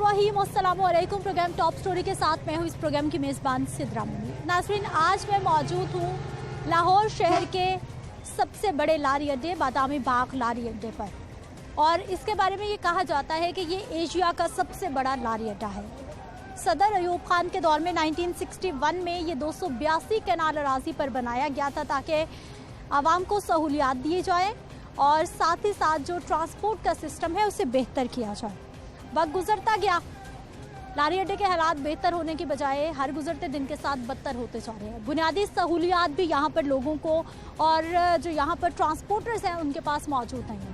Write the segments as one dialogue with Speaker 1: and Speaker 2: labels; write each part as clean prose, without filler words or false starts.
Speaker 1: अस्सलामुअलैकुम। Programme top story के साथ मैं हूँ इस प्रोग्राम की मेज़बान सिद्रा मुनी। नाज़रीन, आज मैं मौजूद हूँ लाहौर शहर के सबसे बड़े लारी अड्डे बादामी बाग लारी अड्डे पर, और इसके बारे में ये कहा जाता है कि ये एशिया का सबसे बड़ा लारी अड्डा है। सदर अयूब खान के दौर में 1961 में ये 282 कैनाल अराजी पर बनाया गया था ताकि आवाम को सहूलियात दी जाए और साथ ही साथ जो ट्रांसपोर्ट का सिस्टम है उसे बेहतर किया जाए। वक्त गुजरता गया, लारी अड्डे के हालात बेहतर होने की बजाय हर गुजरते दिन के साथ बदतर होते जा रहे हैं। बुनियादी सहूलियात भी यहाँ पर लोगों को और जो यहाँ पर ट्रांसपोर्टर्स हैं उनके पास मौजूद नहीं है।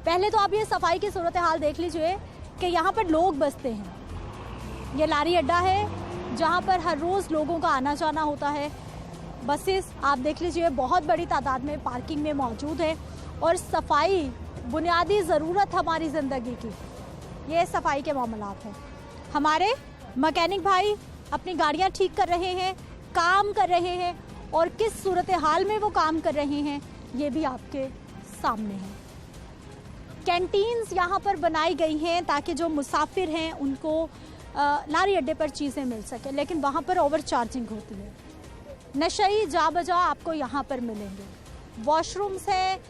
Speaker 1: पहले तो आप ये सफाई की सूरत हाल देख लीजिए कि यहाँ पर लोग बसते हैं। ये लारी अड्डा है जहाँ पर हर रोज़ लोगों का आना जाना होता है। बसेस आप देख लीजिए बहुत बड़ी तादाद में पार्किंग में मौजूद है, और सफाई बुनियादी ज़रूरत हमारी ज़िंदगी की, ये सफाई के मामलात हैं। हमारे मैकेनिक भाई अपनी गाड़ियाँ ठीक कर रहे हैं, काम कर रहे हैं, और किस सूरत हाल में वो काम कर रहे हैं ये भी आपके सामने है। कैंटीन्स यहाँ पर बनाई गई हैं ताकि जो मुसाफिर हैं उनको लारी अड्डे पर चीज़ें मिल सके, लेकिन वहाँ पर ओवर चार्जिंग होती है। नशई जा बजा आपको यहाँ पर मिलेंगे। वॉशरूम्स है,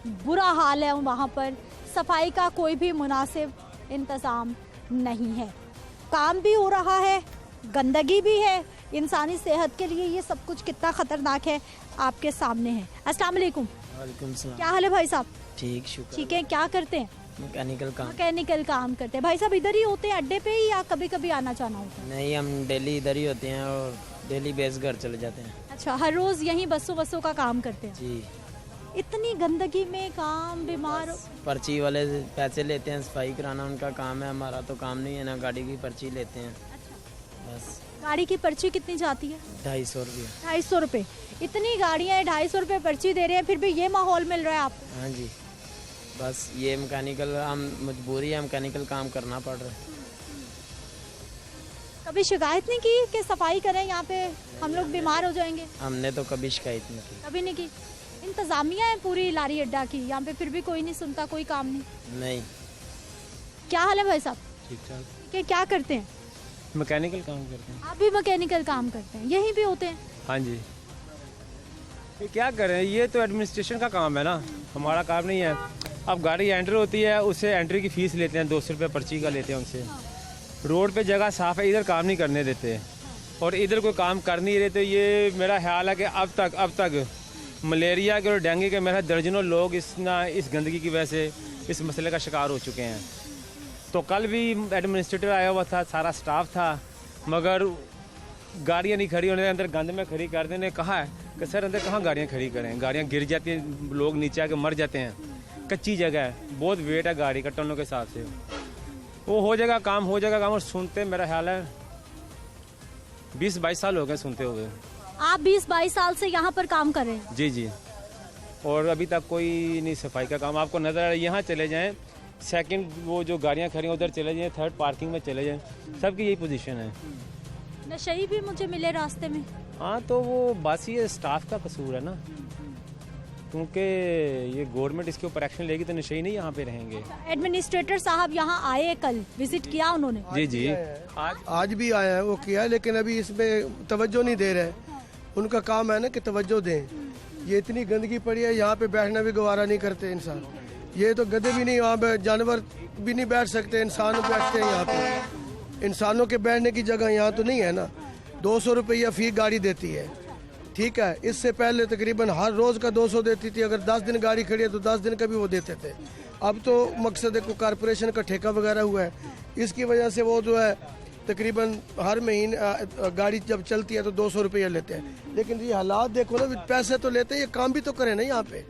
Speaker 1: बुरा हाल है वहाँ पर, सफाई का कोई भी मुनासिब इंतज़ाम नहीं है। काम भी हो रहा है, गंदगी भी है। इंसानी सेहत के लिए ये सब कुछ कितना ख़तरनाक है आपके सामने है। अस्सलाम वालेकुम।
Speaker 2: वालेकुम सलाम।
Speaker 1: क्या हाल है भाई साहब?
Speaker 2: ठीक, शुक्र।
Speaker 1: ठीक है। क्या करते हैं?
Speaker 2: मैकेनिकल काम
Speaker 1: करते हैं। भाई साहब इधर ही होते हैं अड्डे पे ही या कभी कभी आना जाना होता है?
Speaker 2: नहीं, हम डेली इधर ही होते हैं और डेली बेस घर चले जाते हैं।
Speaker 1: अच्छा, हर रोज़ यहीं बसों का काम करते हैं?
Speaker 2: जी।
Speaker 1: इतनी गंदगी में काम, बीमार।
Speaker 2: पर्ची वाले पैसे लेते हैं, सफाई कराना उनका काम है, हमारा तो काम नहीं है ना। गाड़ी की पर्ची लेते हैं।
Speaker 1: अच्छा।
Speaker 2: बस।
Speaker 1: गाड़ी की पर्ची कितनी जाती है?
Speaker 2: 250 रुपये।
Speaker 1: 250 रुपये? इतनी गाड़ियाँ हैं, 250 रुपये पर्ची दे रहे हैं, फिर भी ये माहौल मिल रहा है आपको?
Speaker 2: हाँ जी, बस ये मैकेनिकल हम मजबूरी है, मैकेनिकल काम करना पड़ रहा है।
Speaker 1: कभी शिकायत नहीं की कि सफाई करें यहाँ पे, हम लोग बीमार हो जाएंगे?
Speaker 2: हमने तो कभी शिकायत नहीं की।
Speaker 1: कभी नहीं की? इंतजामिया है पूरी लारी अड्डा की यहाँ पे, फिर भी कोई नहीं सुनता, कोई काम नहीं। क्या हाल है भाई साहब?
Speaker 3: ठीक ठाक।
Speaker 1: कि क्या करते हैं?
Speaker 3: मैकेनिकल काम करते हैं।
Speaker 1: आप भी मैकेनिकल काम करते हैं? यहीं पे होते हैं?
Speaker 3: हाँ जी। ये क्या करें, ये तो एडमिनिस्ट्रेशन का काम है ना, हमारा काम नहीं है। अब गाड़ी एंट्री होती है, उससे एंट्री की फीस लेते हैं, 200 रुपये पर्ची का लेते हैं उनसे। रोड पे जगह साफ़ है, इधर काम नहीं करने देते, और इधर कोई काम कर नहीं रहे। तो ये मेरा ख्याल है कि अब तक मलेरिया के और डेंगू के मेरा दर्जनों लोग इस गंदगी की वजह से इस मसले का शिकार हो चुके हैं। तो कल भी एडमिनिस्ट्रेटर आया हुआ था, सारा स्टाफ था, मगर गाड़ियाँ नहीं खड़ी होने, अंदर गंद में खड़ी कर देने कहा है कि सर अंदर कहाँ गाड़ियाँ खड़ी करें, गाड़ियाँ गिर जाती हैं, लोग नीचे आके मर जाते हैं। कच्ची जगह है, बहुत वेट है गाड़ी का टनों के हिसाब से। वो हो जाएगा काम, और सुनते मेरा ख्याल है 20-22 साल हो गए सुनते हुए।
Speaker 1: आप 20-22 साल से यहाँ पर काम कर रहे हैं?
Speaker 3: जी। और अभी तक कोई नहीं सफाई का काम आपको नजर आ रहा है। यहाँ चले जाएं, सेकंड वो जो गाड़ियाँ खड़ी उधर चले जाएं, थर्ड पार्किंग में चले जाएं, सबकी यही पोजीशन है।
Speaker 1: नशई भी मुझे मिले रास्ते में।
Speaker 3: हाँ, तो वो बस ये स्टाफ का कसूर है ना, क्योंकि ये गवर्नमेंट इसके ऊपर एक्शन लेगी तो नशई नहीं यहाँ पे रहेंगे।
Speaker 1: एडमिनिस्ट्रेटर साहब यहाँ आए, कल विजिट किया उन्होंने?
Speaker 3: जी।
Speaker 4: आज भी आया है, वो किया, लेकिन अभी इसमें तवज्जो नहीं दे रहे। उनका काम है ना कि तवज्जो दें। ये इतनी गंदगी पड़ी है, यहाँ पे बैठना भी गवारा नहीं करते इंसान। ये तो गधे भी नहीं, वहाँ पे जानवर भी नहीं बैठ सकते, इंसान बैठते हैं यहाँ पे। इंसानों के बैठने की जगह यहाँ तो नहीं है ना। 200 रुपया फी गाड़ी देती है, ठीक है। इससे पहले तकरीबन हर रोज़ का 200 देती थी। अगर 10 दिन गाड़ी खड़ी है तो 10 दिन का भी वो देते थे। अब तो मकसद है को कारपोरेशन का ठेका वगैरह हुआ है, इसकी वजह से वो जो है तकरीबन हर महीने गाड़ी जब चलती है तो 200 रुपया लेते हैं। लेकिन ये हालात देखो ना, पैसे तो लेते हैं, ये काम भी तो करें ना यहाँ पे।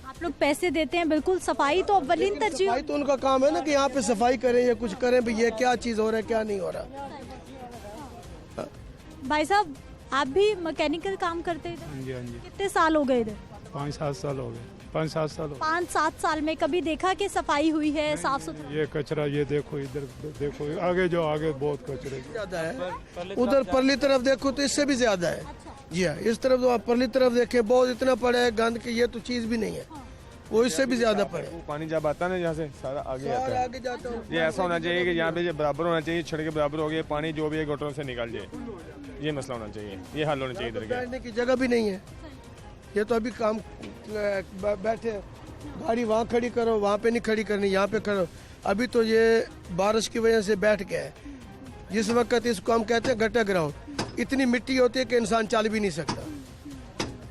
Speaker 1: आप लोग पैसे देते हैं, बिल्कुल, सफाई तो अव्वलीन तरजीह।
Speaker 4: सफाई तो उनका काम है ना कि यहाँ पे सफाई करें या कुछ करें, भाई ये क्या चीज़ हो रहा है क्या नहीं हो रहा।
Speaker 1: भाई साहब आप भी मैकेनिकल काम करते हैं?
Speaker 5: हाँ जी।
Speaker 1: कितने साल हो गए इधर?
Speaker 5: 5-7 साल हो गए। 5-7 साल हो गए।
Speaker 1: 5-7 साल में कभी देखा कि सफाई हुई है, साफ सुथरा?
Speaker 5: ये कचरा, ये देखो, इधर देखो, आगे बहुत कचरे
Speaker 4: ज्यादा है। उधर परली तरफ देखो तो इससे भी ज्यादा है। जी हाँ, इस तरफ तो आप परली तरफ देखें, बहुत इतना पड़ा है गंद कि ये तो चीज भी नहीं है। वो इससे भी ज्यादा पड़े।
Speaker 3: वो पानी जब आता है ना यहाँ से सारा आगे आता
Speaker 4: और
Speaker 3: है।
Speaker 4: आगे जाता हूँ।
Speaker 3: ये ऐसा होना चाहिए कि यहाँ पे ये बराबर होना चाहिए, सड़कें बराबर हो गई, पानी जो भी है गटरों से निकल जाए, ये मसला होना चाहिए, ये हल होना चाहिए इधर का।
Speaker 4: बैठने की जगह भी नहीं है। ये तो अभी काम बैठे, गाड़ी वहाँ खड़ी करो, वहाँ पे नहीं खड़ी करनी, यहाँ पे करो। अभी तो ये बारिश की वजह से बैठ गया है। जिस वक्त इसको हम कहते हैं गटर ग्राउंड, इतनी मिट्टी होती है कि इंसान चल भी नहीं सकता।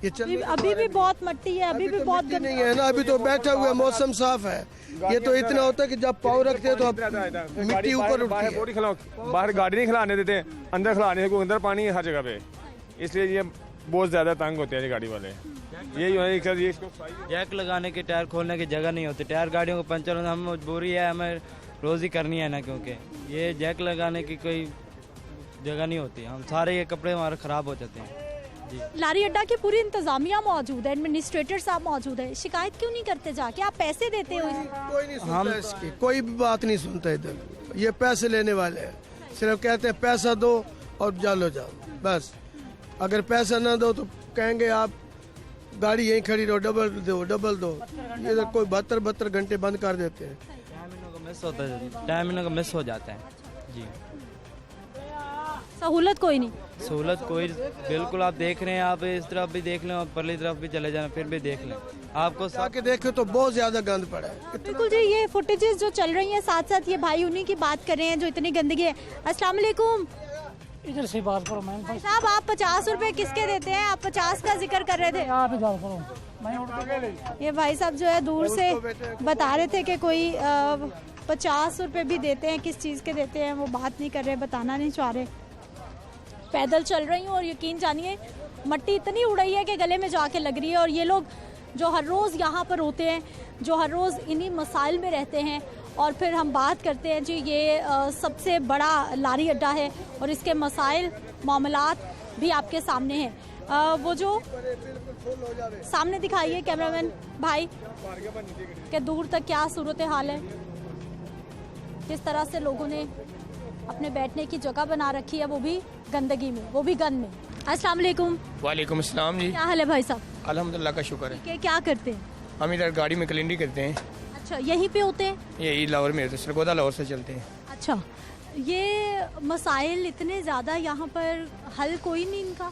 Speaker 4: ये
Speaker 1: अभी भी बहुत मिट्टी है, अभी भी बहुत
Speaker 4: मिट्टी नहीं है ना। अभी तो बैठा हुआ, मौसम साफ है। ये तो इतना होता है कि जब पाँव रखते हैं तो मिट्टी ऊपर उठती है।
Speaker 3: बाहर गाड़ी नहीं खिलाने देते, अंदर खिलाने को, अंदर पानी है हर जगह पे, इसलिए ये बहुत ज्यादा तंग होते हैं ये गाड़ी वाले। यही
Speaker 2: जैक लगाने के, टायर खोलने की जगह नहीं होती, टायर गाड़ियों को पंचर होना, हम मजबूरी है, हमें रोज ही करनी है ना, क्योंकि ये जैक लगाने की कोई जगह नहीं होती। हम सारे ये कपड़े हमारे खराब हो जाते हैं जी।
Speaker 1: लारी अड्डा की पूरी इंतजामिया मौजूद है, एडमिनिस्ट्रेटर साहब मौजूद है, शिकायत क्यों नहीं करते जाके? आप पैसे देते हो।
Speaker 4: कोई नहीं सुनता इसकी, कोई भी बात नहीं सुनता इधर। ये पैसे लेने वाले हैं, सिर्फ कहते हैं पैसा दो और जालो जाओ, बस। अगर पैसा ना दो तो कहेंगे आप गाड़ी यहीं खड़ी रहो, डबल दो डबल दो। ये तो कोई 72 घंटे बंद कर देते हैं।
Speaker 2: टाइम इनका मिस हो जाता है जी।
Speaker 1: सहूलत कोई नहीं,
Speaker 2: सहूलत कोई बिल्कुल। आप देख रहे हैं, आप इस तरफ भी देख लें और परली तरफ भी चले जाएं, फिर भी देख लें, आपको
Speaker 4: आके देखे तो बहुत ज्यादा गंद पड़ा है।
Speaker 1: बिल्कुल जी। ये फुटेजेस जो चल रही हैं, साथ साथ ये भाई उन्हीं की बात कर रहे हैं जो इतनी गंदगी है। अस्सलाम वालेकुम।
Speaker 6: इधर से बात करो मैम।
Speaker 1: भाई साहब, आप 50 रुपए किसके देते हैं? आप 50 का जिक्र कर रहे थे।
Speaker 6: आप ही बात करो, मैं उठ के
Speaker 1: ये भाई साहब जो है दूर से बता रहे थे कि कोई 50 रुपए भी देते हैं, किस चीज़ के देते हैं वो बात नहीं कर रहे, बताना नहीं चाह रहे। पैदल चल रही हूँ और यकीन जानिए मट्टी इतनी उड़ई है कि गले में जाके लग रही है। और ये लोग जो हर रोज़ यहाँ पर होते हैं, जो हर रोज़ इन्हीं मसाइल में रहते हैं। और फिर हम बात करते हैं जी, ये सबसे बड़ा लारी अड्डा है और इसके मसाइल मामलात भी आपके सामने हैं। वो जो सामने दिखाइए कैमरामैन भाई कि दूर तक क्या सूरत हाल है, किस तरह से लोगों ने अपने बैठने की जगह बना रखी है, वो भी गंदगी में, वो भी गंद में। अस्सलाम वालेकुम।
Speaker 7: वालेकुम अस्सलाम जी।
Speaker 1: क्या हाल है भाई साहब?
Speaker 7: अल्हम्दुलिल्लाह का शुक्र है।
Speaker 1: क्या करते हैं?
Speaker 7: हम इधर गाड़ी में क्लीनिंग करते हैं।
Speaker 1: अच्छा, यहीं पे होते हैं?
Speaker 7: यही लाहौर में होते हैं, सरगोदा लाहौर से चलते हैं।
Speaker 1: अच्छा, ये मसाइल इतने ज़्यादा यहाँ पर, हल कोई नहीं इनका?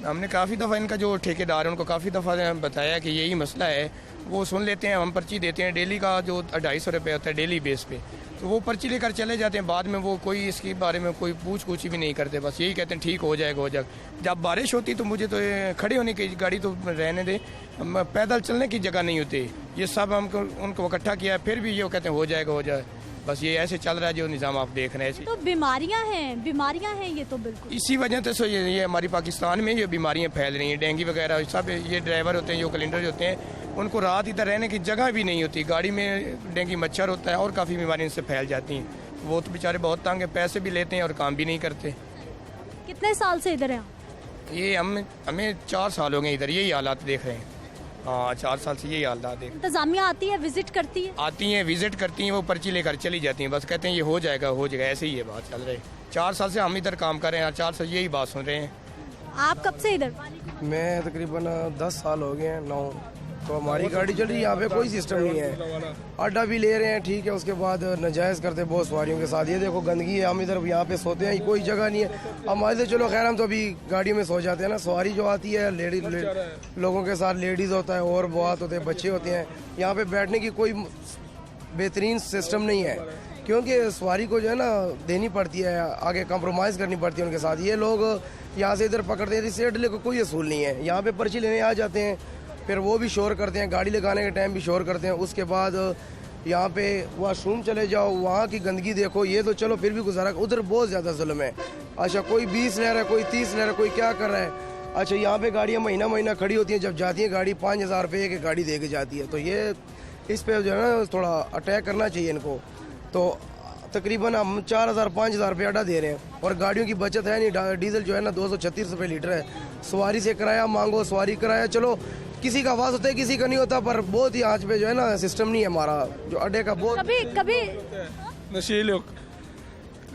Speaker 7: हमने काफ़ी दफ़ा इनका जो ठेकेदार है उनको काफ़ी दफ़ा बताया कि यही मसला है, वो सुन लेते हैं। हम पर्ची देते हैं डेली का, जो 250 रुपये होता है डेली बेस पे, तो वो पर्ची लेकर चले जाते हैं। बाद में वो कोई इसके बारे में कोई पूछ भी नहीं करते, बस यही कहते हैं ठीक हो जाएगा हो जाएगा। जब बारिश होती तो मुझे तो खड़े होने की गाड़ी तो रहने दे, पैदल चलने की जगह नहीं होती। ये सब हमको उनको इकट्ठा किया, फिर भी ये कहते हैं हो जाएगा हो जाए। बस ये ऐसे चल रहा है जो निज़ाम आप देख रहे हैं।
Speaker 1: तो बीमारियां हैं ये तो बिल्कुल
Speaker 7: इसी वजह से ये हमारी पाकिस्तान में ये बीमारियां फैल रही हैं, डेंगू वगैरह सब। ये ड्राइवर होते हैं, जो कैलेंडर होते हैं, उनको रात इधर रहने की जगह भी नहीं होती। गाड़ी में डेंगू मच्छर होता है और काफ़ी बीमारियां इनसे फैल जाती हैं। वो तो बेचारे बहुत तंग हैं, पैसे भी लेते हैं और काम भी नहीं करते।
Speaker 1: कितने साल से इधर हैं?
Speaker 7: ये हमें 4 साल हो गए इधर, यही हालात देख रहे हैं। हाँ, 4 साल से यही हालात देख।
Speaker 1: इंतजामिया आती है, विजिट करती है?
Speaker 7: आती हैं, विजिट करती हैं, वो पर्ची लेकर चली जाती हैं, बस कहते हैं ये हो जाएगा हो जाएगा, ऐसे ही ये बात चल रही है। 4 साल से हम इधर काम कर रहे हैं, 4 साल यही बात सुन रहे हैं।
Speaker 1: आप कब से इधर?
Speaker 8: मैं तकरीबन 10 साल हो गए हैं, 9। तो हमारी गाड़ी चल रही है, यहाँ पे कोई सिस्टम नहीं है। अड्डा भी ले रहे हैं ठीक है, उसके बाद नाजायज़ करते बहुत सवारियों के साथ। ये देखो गंदगी है, हम इधर यहाँ पे सोते हैं, कोई जगह नहीं है हमारे से। चलो खैर, हम तो अभी गाड़ी में सो जाते हैं ना। सवारी जो आती है लोगों के साथ, लेडीज़ होता है और बहुत होते हैं, बच्चे होते हैं। यहाँ पे बैठने की कोई बेहतरीन सिस्टम नहीं है, क्योंकि सवारी को जो है ना देनी पड़ती है, आगे कंप्रोमाइज़ करनी पड़ती है उनके साथ। ये लोग यहाँ से इधर पकड़ते हैं, इस अड्डे को कोई असूल नहीं है। यहाँ पे पर्ची लेने आ जाते हैं, फिर वो भी शोर करते हैं, गाड़ी लगाने के टाइम भी शोर करते हैं। उसके बाद यहाँ पे वॉशरूम चले जाओ, वहाँ की गंदगी देखो। ये तो चलो फिर भी गुजारा, उधर बहुत ज़्यादा जुल्म है। अच्छा, कोई 20 ले रहा है, कोई 30 ले रहा है, कोई क्या कर रहा है। अच्छा, यहाँ पे गाड़ियाँ महीना खड़ी होती हैं, जब जाती है गाड़ी 5000 रुपये की गाड़ी दे के जाती है। तो ये इस पे जो है ना थोड़ा अटैक करना चाहिए इनको। तो तकरीबन हम 4000-5000 रुपये अड्डा दे रहे हैं और गाड़ियों की बचत है नहीं। डीजल जो है ना 236 रुपये लीटर है। सवारी से किराया मांगो, सवारी किराया चलो किसी का वास होता है, किसी का नहीं होता, पर बहुत ही आज पे जो है ना सिस्टम नहीं है हमारा जो अड्डे का। बहुत
Speaker 1: कभी
Speaker 5: नशीले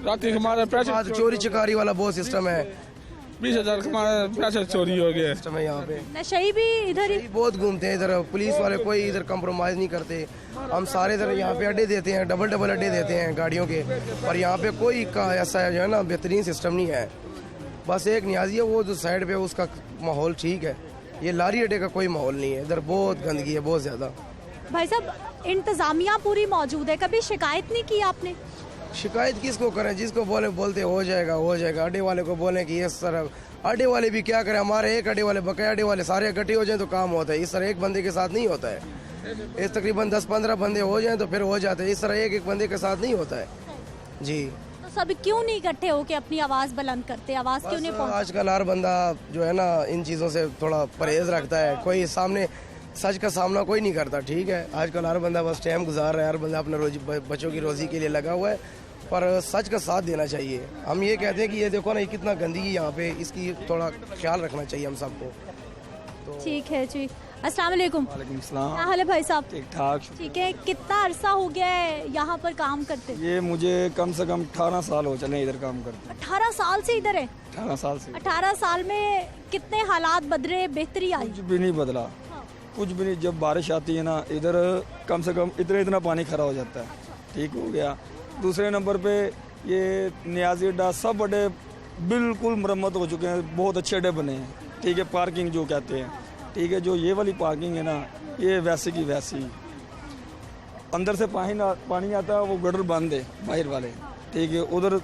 Speaker 5: रात हमारा
Speaker 8: चोरी चकारी वाला बहुत सिस्टम है।
Speaker 9: 20,000 हमारा पैसा चोरी हो गया
Speaker 8: सिस्टम है यहाँ पे।
Speaker 1: नशई भी इधर ही
Speaker 8: बहुत घूमते हैं इधर, पुलिस वाले कोई इधर कंप्रोमाइज़ नहीं करते। हम सारे इधर यहाँ पे अड्डे देते हैं, डबल अड्डे देते हैं गाड़ियों के, पर यहाँ पे कोई का ऐसा जो है ना बेहतरीन सिस्टम नहीं है। बस एक न्याजी है वो जो साइड पे उसका माहौल ठीक है, ये लारी अड्डे का कोई माहौल नहीं है। इधर बहुत गंदगी है, बहुत ज़्यादा।
Speaker 1: भाई साहब इंतजामिया पूरी मौजूद है, कभी शिकायत नहीं की आपने?
Speaker 8: शिकायत किसको करें, जिसको बोलते हो जाएगा। अड्डे वाले को बोलें कि इस तरह, अड्डे वाले भी क्या करें, हमारे एक अड्डे वाले बकाया अड्डे वाले सारे इकट्ठे हो जाएं तो काम होता है। इस तरह एक बंदे के साथ नहीं होता है। इस तकरीबन 10-15 बंदे हो जाएं तो फिर हो जाते हैं, इस तरह एक बंदे के साथ नहीं होता है जी।
Speaker 1: तो सब क्यों नहीं इकट्ठे होके अपनी आवाज़ बुलंद करते, आवाज़ क्यों नहीं पहुंचती?
Speaker 8: आजकल हर बंदा जो है ना इन चीज़ों से थोड़ा परहेज रखता है, कोई सामने सच का सामना कोई नहीं करता। ठीक है, आजकल हर बंदा बस टाइम गुजार रहा है, हर बंदा अपने बच्चों की रोजी के लिए लगा हुआ है, पर सच का साथ देना चाहिए। हम ये कहते हैं कि ये देखो ना, ये कितना गंदगी यहाँ पे, इसकी थोड़ा ख्याल रखना चाहिए हम सबको।
Speaker 1: ठीक है जी। अस्सलाम वालेकुम।
Speaker 9: वालेकुम सलाम।
Speaker 1: क्या हाल है भाई साहब?
Speaker 9: ठीक ठाक।
Speaker 1: ठीक है, कितना अरसा हो गया है यहाँ पर काम करते?
Speaker 9: ये मुझे कम से कम 18 साल हो चले इधर काम करते।
Speaker 1: 18 साल से इधर है?
Speaker 9: 18 साल से।
Speaker 1: 18 साल में कितने हालात बदले, बेहतरी आई?
Speaker 9: कुछ भी नहीं बदला, कुछ भी नहीं। जब बारिश आती है ना इधर, कम से कम इतना पानी खड़ा हो जाता है, ठीक हो गया। दूसरे नंबर पे ये नियाजी अड्डा, सब अड्डे बिल्कुल मरम्मत हो चुके हैं, बहुत अच्छे अड्डे बने हैं। ठीक है, पार्किंग जो कहते हैं, ठीक है, जो ये वाली पार्किंग है ना, ये वैसे की वैसी, अंदर से पानी आता है, वो गटर बंद है बाहर वाले। ठीक है, उधर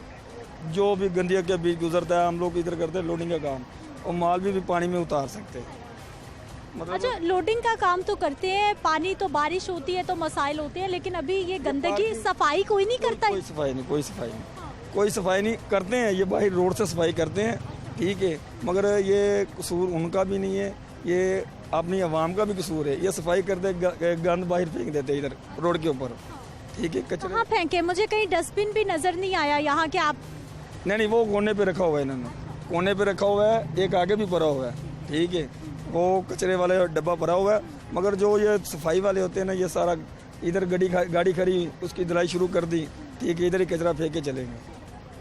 Speaker 9: जो भी गंदिया के बीच गुजरता है, हम लोग इधर करते हैं लोडिंग का काम, और माल भी पानी में उतार सकते हैं।
Speaker 1: मतलब अच्छा, लोडिंग का काम तो करते हैं, पानी तो बारिश होती है तो मसाइल होते हैं, लेकिन अभी ये गंदगी सफाई कोई नहीं करता है?
Speaker 9: कोई सफाई नहीं करते हैं। ये बाहर रोड से सफाई करते हैं, ठीक है, मगर ये कसूर उनका भी नहीं है, ये अपनी आवाम का भी कसूर है। ये सफाई करते गंद बाहर फेंक देते इधर रोड के ऊपर, ठीक है। कचरा
Speaker 1: कहाँ फेंके? मुझे कहीं डस्टबिन भी नजर नहीं आया यहाँ के। आप
Speaker 9: नहीं, वो कोने पे रखा हुआ है इन्होंने, कोने पे रखा हुआ है, एक आगे भी पड़ा हुआ है, ठीक है, वो कचरे वाले डब्बा भरा हुआ है। मगर जो ये सफाई वाले होते हैं ना, ये सारा इधर गाड़ी खड़ी, उसकी धुलाई शुरू कर दी, ठीक है, इधर ही कचरा फेंक के चलेंगे।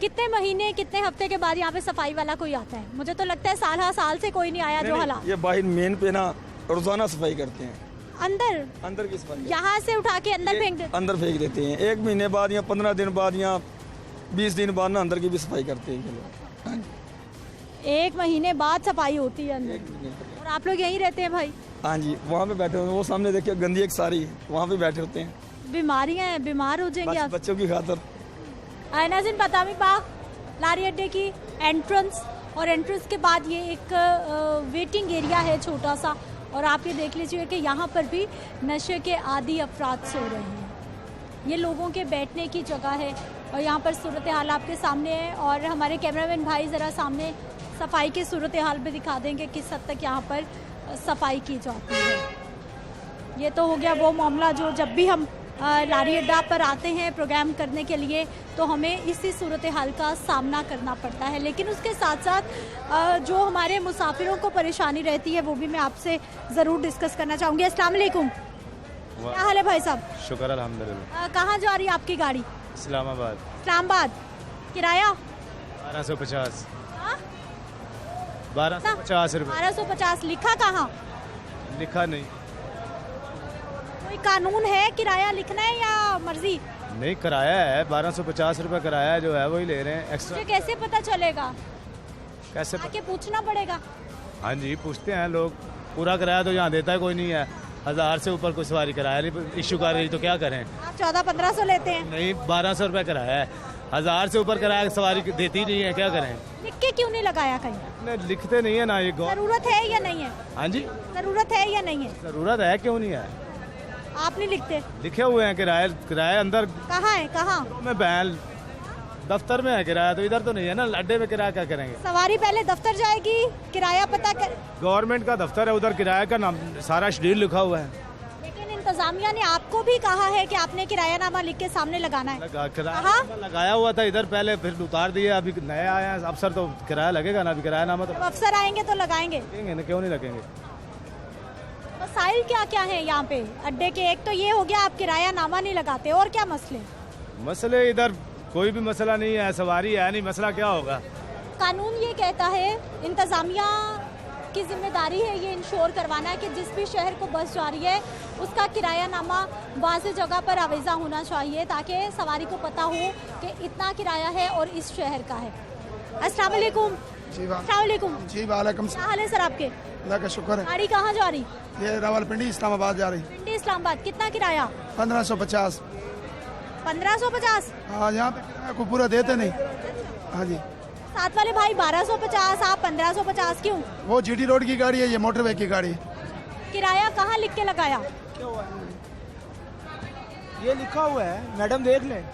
Speaker 1: कितने महीने, कितने हफ्ते के बाद यहाँ पे सफाई वाला कोई आता है? मुझे तो लगता है साल से कोई नहीं आया। जो हालात
Speaker 9: ये बाहर मेन पे ना रोजाना सफाई करते हैं। अंदर की सफाई
Speaker 1: यहाँ से उठा के अंदर फेंक
Speaker 9: देते हैं। 1 महीने बाद या 15 दिन बाद या 20 दिन बाद ना अंदर की भी सफाई करते हैं ये लोग।
Speaker 1: 1 महीने बाद सफाई होती है अंदर। और आप लोग यहीं रहते हैं भाई?
Speaker 9: हाँ जी, वहाँ पे बैठे हुए, वो सामने देखिए गंदी एक सारी, वहाँ पे बैठे होते हैं।
Speaker 1: बीमारियाँ हैं, बीमार हो जाएंगे आप।
Speaker 9: बच्चों की खातर।
Speaker 1: नाज़रीन, बादामी बाग लारी अड्डे की एंट्रेंस, और एंट्रेंस के बाद ये एक वेटिंग एरिया है छोटा सा, और आप ये देख लीजिए कि यहाँ पर भी नशे के आदी अफराद सो रहे हैं। ये लोगों के बैठने की जगह है, और यहाँ पर सूरत हाल आपके सामने है। और हमारे कैमरामैन भाई ज़रा सामने सफाई की सूरत हाल भी दिखा देंगे किस हद तक यहाँ पर सफाई की जाती है। ये तो हो गया वो मामला जो जब भी हम लारी अड्डा पर आते हैं प्रोग्राम करने के लिए, तो हमें इसी सूरत हाल का सामना करना पड़ता है। लेकिन उसके साथ साथ जो हमारे मुसाफिरों को परेशानी रहती है, वो भी मैं आपसे ज़रूर डिस्कस करना चाहूँगी। अस्सलाम वालेकुम। क्या हाल है भाई साहब?
Speaker 10: शुक्र अल्हम्दुलिल्लाह।
Speaker 1: कहाँ जा रही है आपकी गाड़ी?
Speaker 10: इस्लामाबाद।
Speaker 1: किराया?
Speaker 10: 1250। 1250 रुपये।
Speaker 1: 1250। लिखा कहाँ?
Speaker 10: लिखा नहीं।
Speaker 1: कोई कानून है किराया लिखना है या मर्जी?
Speaker 10: नहीं, किराया है 1250 रुपये किराया जो है वही ले रहे हैं एक्स्ट्रा।
Speaker 1: मुझे कैसे पता चलेगा?
Speaker 10: कैसे
Speaker 1: आके पूछना पड़ेगा?
Speaker 10: हाँ जी, पूछते हैं लोग। पूरा किराया तो यहाँ देता है कोई नहीं है। 1000 से ऊपर कोई सवारी किराया नहीं इशू कर रही, तो क्या करें?
Speaker 1: आप 1400-1500 लेते हैं?
Speaker 10: नहीं, 1200 रुपये किराया है। 1000 से ऊपर किराया सवारी देती नहीं है, क्या करें?
Speaker 1: लिख के क्यों नहीं लगाया कहीं?
Speaker 10: नहीं, लिखते नहीं है ना। ये
Speaker 1: जरूरत है या नहीं है?
Speaker 10: हाँ जी,
Speaker 1: जरूरत है या नहीं है?
Speaker 10: जरूरत है, क्यों नहीं है?
Speaker 1: आप नहीं लिखते?
Speaker 10: लिखे हुए हैं किराया अंदर।
Speaker 1: कहाँ है? कहाँ
Speaker 10: में बैल दफ्तर में है किराया, तो इधर तो नहीं है ना। अड्डे में किराया क्या करेंगे?
Speaker 1: सवारी पहले दफ्तर जाएगी, किराया पता कर।
Speaker 10: गवर्नमेंट का दफ्तर है, उधर किराया का नाम सारा शेड्यूल लिखा हुआ है।
Speaker 1: लेकिन इंतजामिया ने आपको भी कहा है कि आपने किरायानामा लिख के सामने लगाना है।
Speaker 10: किराया लगाया हुआ था इधर पहले, फिर उतार दिया। अभी नए आए हैं अफसर, तो किराया लगेगा ना। अभी किरायानामा तो
Speaker 1: अफसर आएंगे तो लगाएंगे
Speaker 10: ना, क्यों नहीं लगेंगे?
Speaker 1: मसाइल क्या क्या है यहाँ पे अड्डे के? एक तो ये हो गया आप किरायानामा नहीं लगाते, और क्या मसले?
Speaker 10: मसले इधर कोई भी मसला नहीं है, सवारी है नहीं, मसला क्या होगा?
Speaker 1: कानून ये कहता है, इंतज़ामिया की जिम्मेदारी है ये इंश्योर करवाना कि जिस भी शहर को बस जा रही है उसका किरायानामा वाज़ेह जगह पर आवेज़ा होना चाहिए, ताकि सवारी को पता हो कि इतना किराया है और इस शहर का है। अस्सलाम वालेकुम।
Speaker 4: जी वालेकुम।
Speaker 1: क्या हाल है सर आपके?
Speaker 4: अल्लाह का शुक्र है।
Speaker 1: गाड़ी कहाँ जा रही?
Speaker 4: ये रावलपिंडी इस्लामाबाद जा रही।
Speaker 1: पिंडी इस्लामाबाद। कितना किराया?
Speaker 4: 1550।
Speaker 1: 1550?
Speaker 4: हाँ, यहाँ पे किराया को पूरा देते नहीं। हाँ जी।
Speaker 1: साथ वाले भाई 1250, आप 1550 क्यों?
Speaker 4: वो जीटी रोड की गाड़ी है, ये मोटरवे की गाड़ी।
Speaker 1: किराया कहाँ लिख के लगाया?
Speaker 11: ये लिखा हुआ है, मैडम देख लें,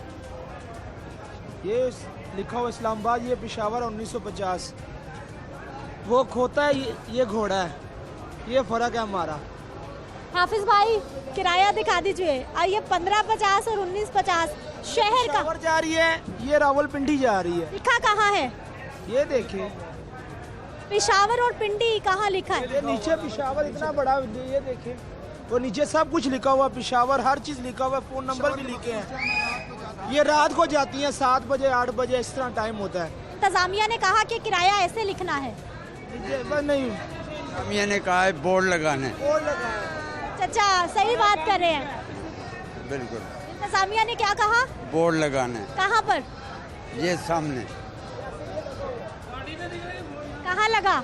Speaker 11: ये लिखा हुआ इस्लामाबाद, ये पेशावर 1950। वो खोता है, ये घोड़ा है, ये फर्क है हमारा।
Speaker 1: हाफिज भाई किराया दिखा दीजिए। ये 1550 और 1950 शहर का
Speaker 11: पेशावर जा रही है, ये रावलपिंडी जा रही है।
Speaker 1: लिखा कहाँ है?
Speaker 11: ये देखिए,
Speaker 1: पेशावर और पिंडी कहाँ लिखा है?
Speaker 11: ये नीचे पेशावर इतना बड़ा, ये देखिए, वो नीचे सब कुछ लिखा हुआ, पेशावर हर चीज लिखा हुआ, फोन नंबर भी लिखे हैं। ये रात को जाती हैं 7 बजे 8 बजे, इस तरह टाइम होता है।
Speaker 1: इंतजामिया ने कहा कि किराया ऐसे लिखना है।
Speaker 11: नहीं,
Speaker 12: इंतजामिया ने कहा है बोर्ड लगाना है।
Speaker 1: चाचा सही बात कर रहे हैं,
Speaker 12: बिल्कुल।
Speaker 1: इंतजामिया ने क्या कहा?
Speaker 12: बोर्ड लगाना है।
Speaker 1: कहाँ पर?
Speaker 12: ये सामने।
Speaker 1: कहाँ लगा?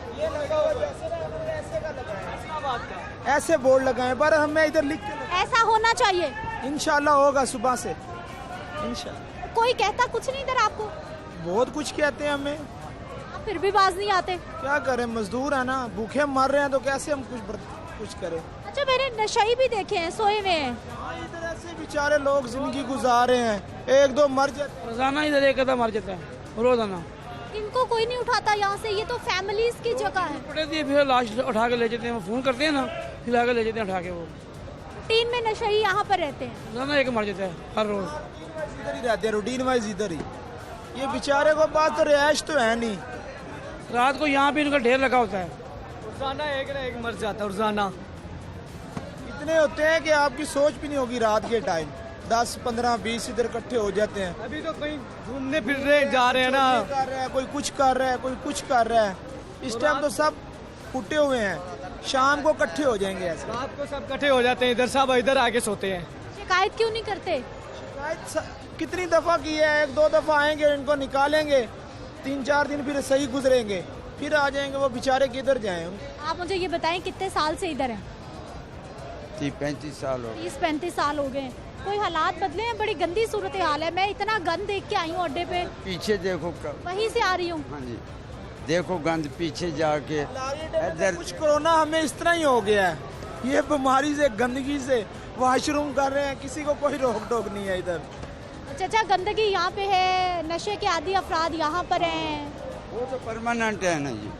Speaker 11: ऐसे बोर्ड लगाए, पर हमें इधर लिख के
Speaker 1: ऐसा होना चाहिए।
Speaker 11: इंशाल्लाह होगा सुबह से, इंशाल्लाह।
Speaker 1: कोई कहता कुछ नहीं इधर आपको?
Speaker 11: बहुत कुछ कहते हैं हमें,
Speaker 1: फिर भी बाज नहीं आते।
Speaker 11: क्या करें, मजदूर है ना, भूखे मर रहे हैं, तो कैसे हम कुछ करें।
Speaker 1: अच्छा, मैंने नशई भी देखे हैं, सोए हुए हैं।
Speaker 11: इधर ऐसे बेचारे लोग जिंदगी गुजार रहे हैं, 1-2 मर जाते,
Speaker 6: रोजाना इधर एक आधा मर जाता है रोजाना।
Speaker 1: इनको कोई नहीं उठाता यहाँ से, ये तो फैमिलीज की जगह है।
Speaker 6: पड़े दिए फिर लाश उठा के ले जाते हैं, फोन करते हैं ना, फिर आके ले जाते हैं उठा के। वो
Speaker 1: 3 में नशई यहाँ पर रहते हैं,
Speaker 6: रोजाना एक मर जाता है हर रोज।
Speaker 11: इधर ही रहते हैं, रूटीन वाइज इधर ही। ये बेचारे को बात तो रिहाइश तो है नहीं,
Speaker 6: रात को यहाँ पे इनका ढेर लगा होता है।
Speaker 11: रोजाना एक ना एक मर जाता है, रोजाना इतने होते हैं कि आपकी सोच भी नहीं होगी। रात के टाइम 10, 15, 20 इधर इकट्ठे हो जाते हैं।
Speaker 6: अभी तो कहीं घूमने फिरने जा रहे हैं ना,
Speaker 11: कर रहा है, कोई कुछ कर रहा है, कोई कुछ कर रहा है। इस टाइम तो सब फुटे हुए हैं, शाम को इकट्ठे हो जाएंगे ऐसे।
Speaker 6: रात को सब इकट्ठे हो जाते हैं इधर, सब इधर आके सोते हैं।
Speaker 1: शिकायत क्यों नहीं करते?
Speaker 11: शिकायत कितनी दफा की है, 1-2 दफा आएंगे, इनको निकालेंगे, 3-4 दिन फिर सही गुजरेंगे, फिर आ जाएंगे। वो बेचारे किधर जाएं?
Speaker 1: आप मुझे ये बताएं, कितने साल से इधर हैं?
Speaker 12: 30-35 साल हो गए।
Speaker 1: 30-35 साल हो गए। कोई हालात बदले हैं? बड़ी गंदी सूरत हाल है। मैं इतना गंद देख के आई हूँ अड्डे पे,
Speaker 12: पीछे देखो
Speaker 1: वहीं से आ रही हूँ।
Speaker 12: हाँ जी, देखो गंद पीछे जाके इधर।
Speaker 11: कुछ कोरोना हमें इस तरह ही हो गया है, ये बीमारी से, गंदगी से। वॉशरूम कर रहे हैं, किसी को कोई रोक टोक नहीं है इधर।
Speaker 1: चाचा गंदगी यहाँ पे है, नशे के आदी अफराद यहाँ पर हैं।
Speaker 12: वो तो परमानेंट है ना जी।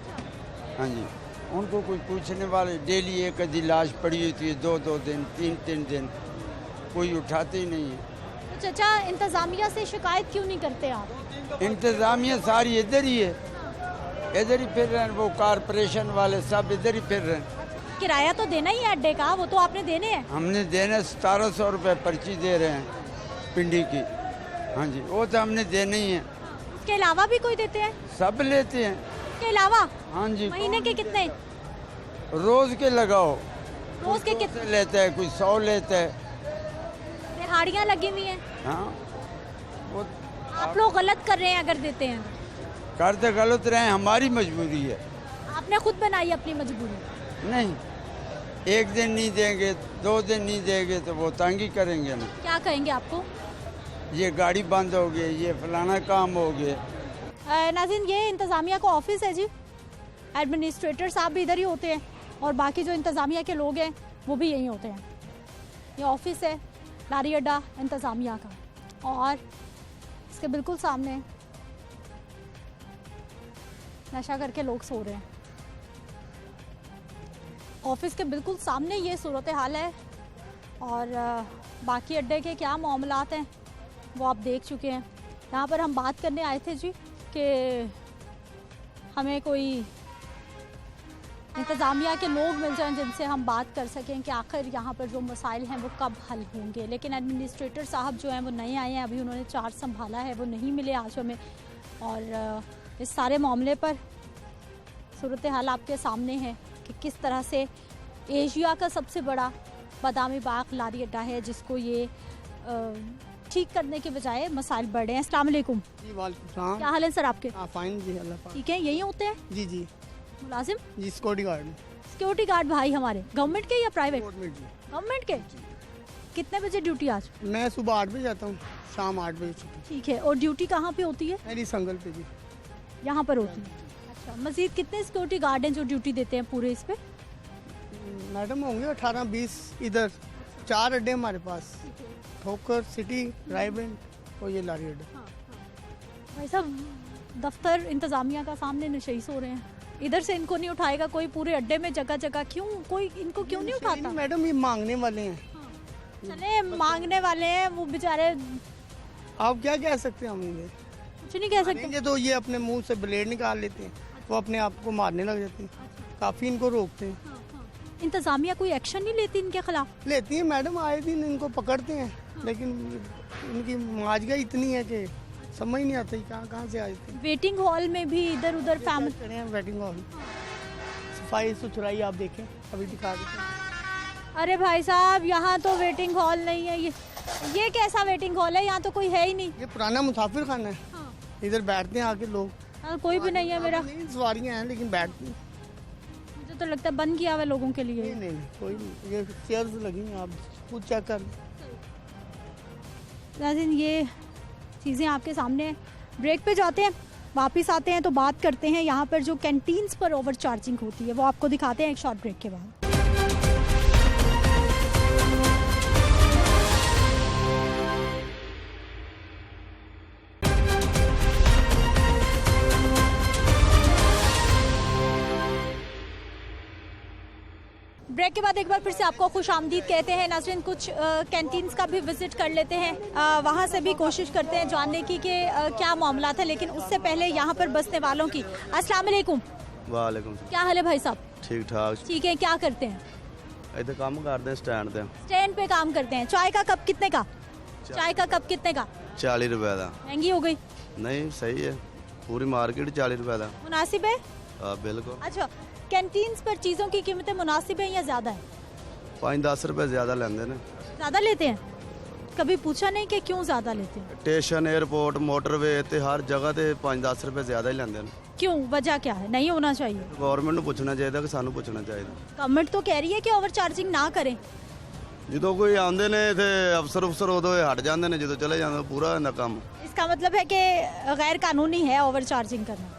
Speaker 12: हाँ जी, उनको कोई पूछने वाले, डेली एक आधी लाश पड़ी होती है, 2-2 दिन, 3-3 दिन, कोई उठाते ही नहीं है।
Speaker 1: चाचा इंतजामिया से शिकायत क्यों नहीं करते आप?
Speaker 12: इंतजामिया सारी इधर ही है, इधर ही फिर रहे हैं। वो कारपोरेशन वाले सब इधर ही फिर रहे हैं।
Speaker 1: किराया तो देना ही है अड्डे का, वो तो आपने देने हैं।
Speaker 12: हमने देने 1700 रुपये पर्ची दे रहे हैं पिंडी की। हाँ जी, वो तो हमने देने ही है।
Speaker 1: इसके अलावा भी कोई देते हैं?
Speaker 12: सब लेते हैं।
Speaker 1: इसके अलावा?
Speaker 12: हाँ जी।
Speaker 1: महीने के कितने?
Speaker 12: रोज के लगाओ।
Speaker 1: रोज के कितने
Speaker 12: लेता है? कोई 100 लेता है।
Speaker 1: दिहाड़ियाँ लगी हुई हैं।
Speaker 12: हाँ, वो
Speaker 1: आप लोग गलत कर रहे हैं अगर देते हैं।
Speaker 12: करते गलत रहे, हमारी मजबूरी है।
Speaker 1: आपने खुद बनाई अपनी मजबूरी?
Speaker 12: नहीं, एक दिन नहीं देंगे, 2 दिन नहीं देंगे तो वो तंगी करेंगे ना।
Speaker 1: क्या कहेंगे आपको?
Speaker 12: ये गाड़ी बंद हो गई, ये फलाना काम हो गया।
Speaker 1: नाज़रीन, ये इंतज़ामिया का ऑफिस है जी। एडमिनिस्ट्रेटर साहब भी इधर ही होते हैं और बाकी जो इंतज़ामिया के लोग हैं वो भी यहीं होते हैं। ये ऑफिस है लारी अड्डा इंतज़ामिया का, और इसके बिल्कुल सामने नशा करके लोग सो रहे हैं। ऑफिस के बिल्कुल सामने ये सूरत हाल है, और बाकी अड्डे के क्या मामलात हैं वो आप देख चुके हैं। यहाँ पर हम बात करने आए थे जी कि हमें कोई इंतज़ामिया के लोग मिल जाएं जिनसे हम बात कर सकें कि आखिर यहाँ पर जो मसाइल हैं वो कब हल होंगे। लेकिन एडमिनिस्ट्रेटर साहब जो हैं वो नए आए हैं, अभी उन्होंने चार्ज संभाला है, वो नहीं मिले आज हमें। और इस सारे मामले पर सूरत हाल आपके सामने है कि किस तरह से एशिया का सबसे बड़ा बादामी बाग लारी अड्डा है, जिसको ये ठीक करने के बजाय मसाइल बढ़ रहे हैं। अस्सलाम वालेकुम।
Speaker 13: जी वालेकुम सलाम।
Speaker 1: क्या हाल है सर आपके?
Speaker 13: फाइन जी, अल्लाह पाक।
Speaker 1: ठीक है, यही होते हैं?
Speaker 13: जी जी।
Speaker 1: मुलाजिम?
Speaker 13: जी सिक्योरिटी गार्ड।
Speaker 1: सिक्योरिटी गार्ड भाई हमारे गवर्नमेंट के या प्राइवेट?
Speaker 13: गवर्नमेंट
Speaker 1: के। कितने बजे ड्यूटी आज?
Speaker 13: मैं सुबह 8 बजे जाता हूँ, शाम 8 बजे छुट्टी।
Speaker 1: ठीक है, और ड्यूटी कहाँ पे होती है?
Speaker 13: मेरी संगल पे जी।
Speaker 1: यहाँ पर होती है। अच्छा, मजीद कितने सिक्योरिटी गार्ड हैं जो ड्यूटी देते हैं पूरे इस पे?
Speaker 13: मैडम होंगे 18-20। इधर 4 अड्डे हमारे पास, ठोकर, सिटी, रायबेंड और ये लारी अड्डा।
Speaker 1: भाई साहब, दफ्तर इंतजामिया का सामने नशई सो रहे हैं, इधर से इनको नहीं उठाएगा कोई, पूरे अड्डे में जगह जगह क्यों, कोई इनको क्यों नहीं उठाता?
Speaker 13: मैडम ये मांगने वाले हैं।
Speaker 1: चले मांगने वाले हैं, वो बेचारे।
Speaker 13: आप क्या कह सकते हैं? हम इन्हें
Speaker 1: कुछ नहीं कह सकते।
Speaker 13: तो ये अपने मुंह से ब्लेड निकाल लेते हैं, वो अपने आप को मारने लग जाते हैं। काफी इनको रोकते हैं।
Speaker 1: इंतजामिया कोई एक्शन नहीं लेती इनके खिलाफ?
Speaker 13: लेती है मैडम, आए दिन इनको पकड़ते हैं, लेकिन इनकी माजगा इतनी है कि समझ नहीं आता कहाँ से आए थे।
Speaker 1: वेटिंग हॉल में भी इधर उधर
Speaker 13: खड़े हैं। वेटिंग हॉल सफाई सुथराई आप देखें, अभी दिखा देते हैं।
Speaker 1: अरे भाई साहब, यहाँ तो वेटिंग हॉल नहीं है। ये कैसा वेटिंग हॉल है? यहाँ तो कोई है ही नहीं।
Speaker 13: ये पुराना मुसाफिर खाना है। इधर बैठते हैं आके लोग।
Speaker 1: कोई भी नहीं है मेरा।
Speaker 13: सवारियाँ हैं लेकिन बैठती हैं।
Speaker 1: मुझे तो लगता है बंद किया हुआ लोगों के लिए।
Speaker 13: नहीं कोई नहीं, ये चेयर्स लगी हैं, आप खुद चेक कर
Speaker 1: लें। ये चीज़ें आपके सामने। ब्रेक पे जाते हैं, वापस आते हैं तो बात करते हैं यहाँ पर जो कैंटीन्स पर ओवर चार्जिंग होती है, वो आपको दिखाते हैं एक शॉर्ट ब्रेक के बाद। ब्रेक के बाद एक बार फिर से आपको खुश आमदीद कहते हैं। नाज़रीन, कुछ कैंटीन्स का भी विजिट कर लेते हैं, वहाँ से भी कोशिश करते हैं जानने की कि क्या मामला था, लेकिन उससे पहले यहाँ पर बसने वालों की। अस्सलाम वालेकुम।
Speaker 14: वालेकुम।
Speaker 1: क्या हाल है भाई साहब?
Speaker 14: ठीक ठाक।
Speaker 1: ठीक है, क्या करते हैं?
Speaker 14: इधर काम करते हैं,
Speaker 1: स्टैंड पे काम करते हैं। चाय का कप कितने का? चाय का कप कितने का?
Speaker 14: 40 रुपए का।
Speaker 1: महंगी हो गई?
Speaker 14: नहीं, सही है, पूरी मार्केट 40 रुपए का।
Speaker 1: मुनासिब है?
Speaker 14: बिल्कुल।
Speaker 1: अच्छा, कैंटीन्स पर चीज़ों की कीमतें मुनासिब है या ज़्यादा है?
Speaker 14: 5-10 रुपए ज्यादा लेते हैं।
Speaker 1: ज़्यादा लेते हैं? कभी पूछा नहीं कि क्यों ज़्यादा लेते हैं?
Speaker 14: स्टेशन, एयरपोर्ट, मोटरवे ते हर जगह ते 5-10 रुपए ज्यादा ही लेते हैं।
Speaker 1: क्यों, वजह क्या है? नहीं होना चाहिए।
Speaker 14: गवर्नमेंट को पूछना चाहिए कि सानू पूछना चाहिए।
Speaker 1: गवर्नमेंट तो कह रही है कि ओवर चार्जिंग ना करें।
Speaker 14: जो कोई आते ने इतने अफसर उफसर उदो हट जाते हैं, जो चले जाते पूरा इन्ना काम।
Speaker 1: इसका मतलब है कि गैर कानूनी है ओवर चार्जिंग करना?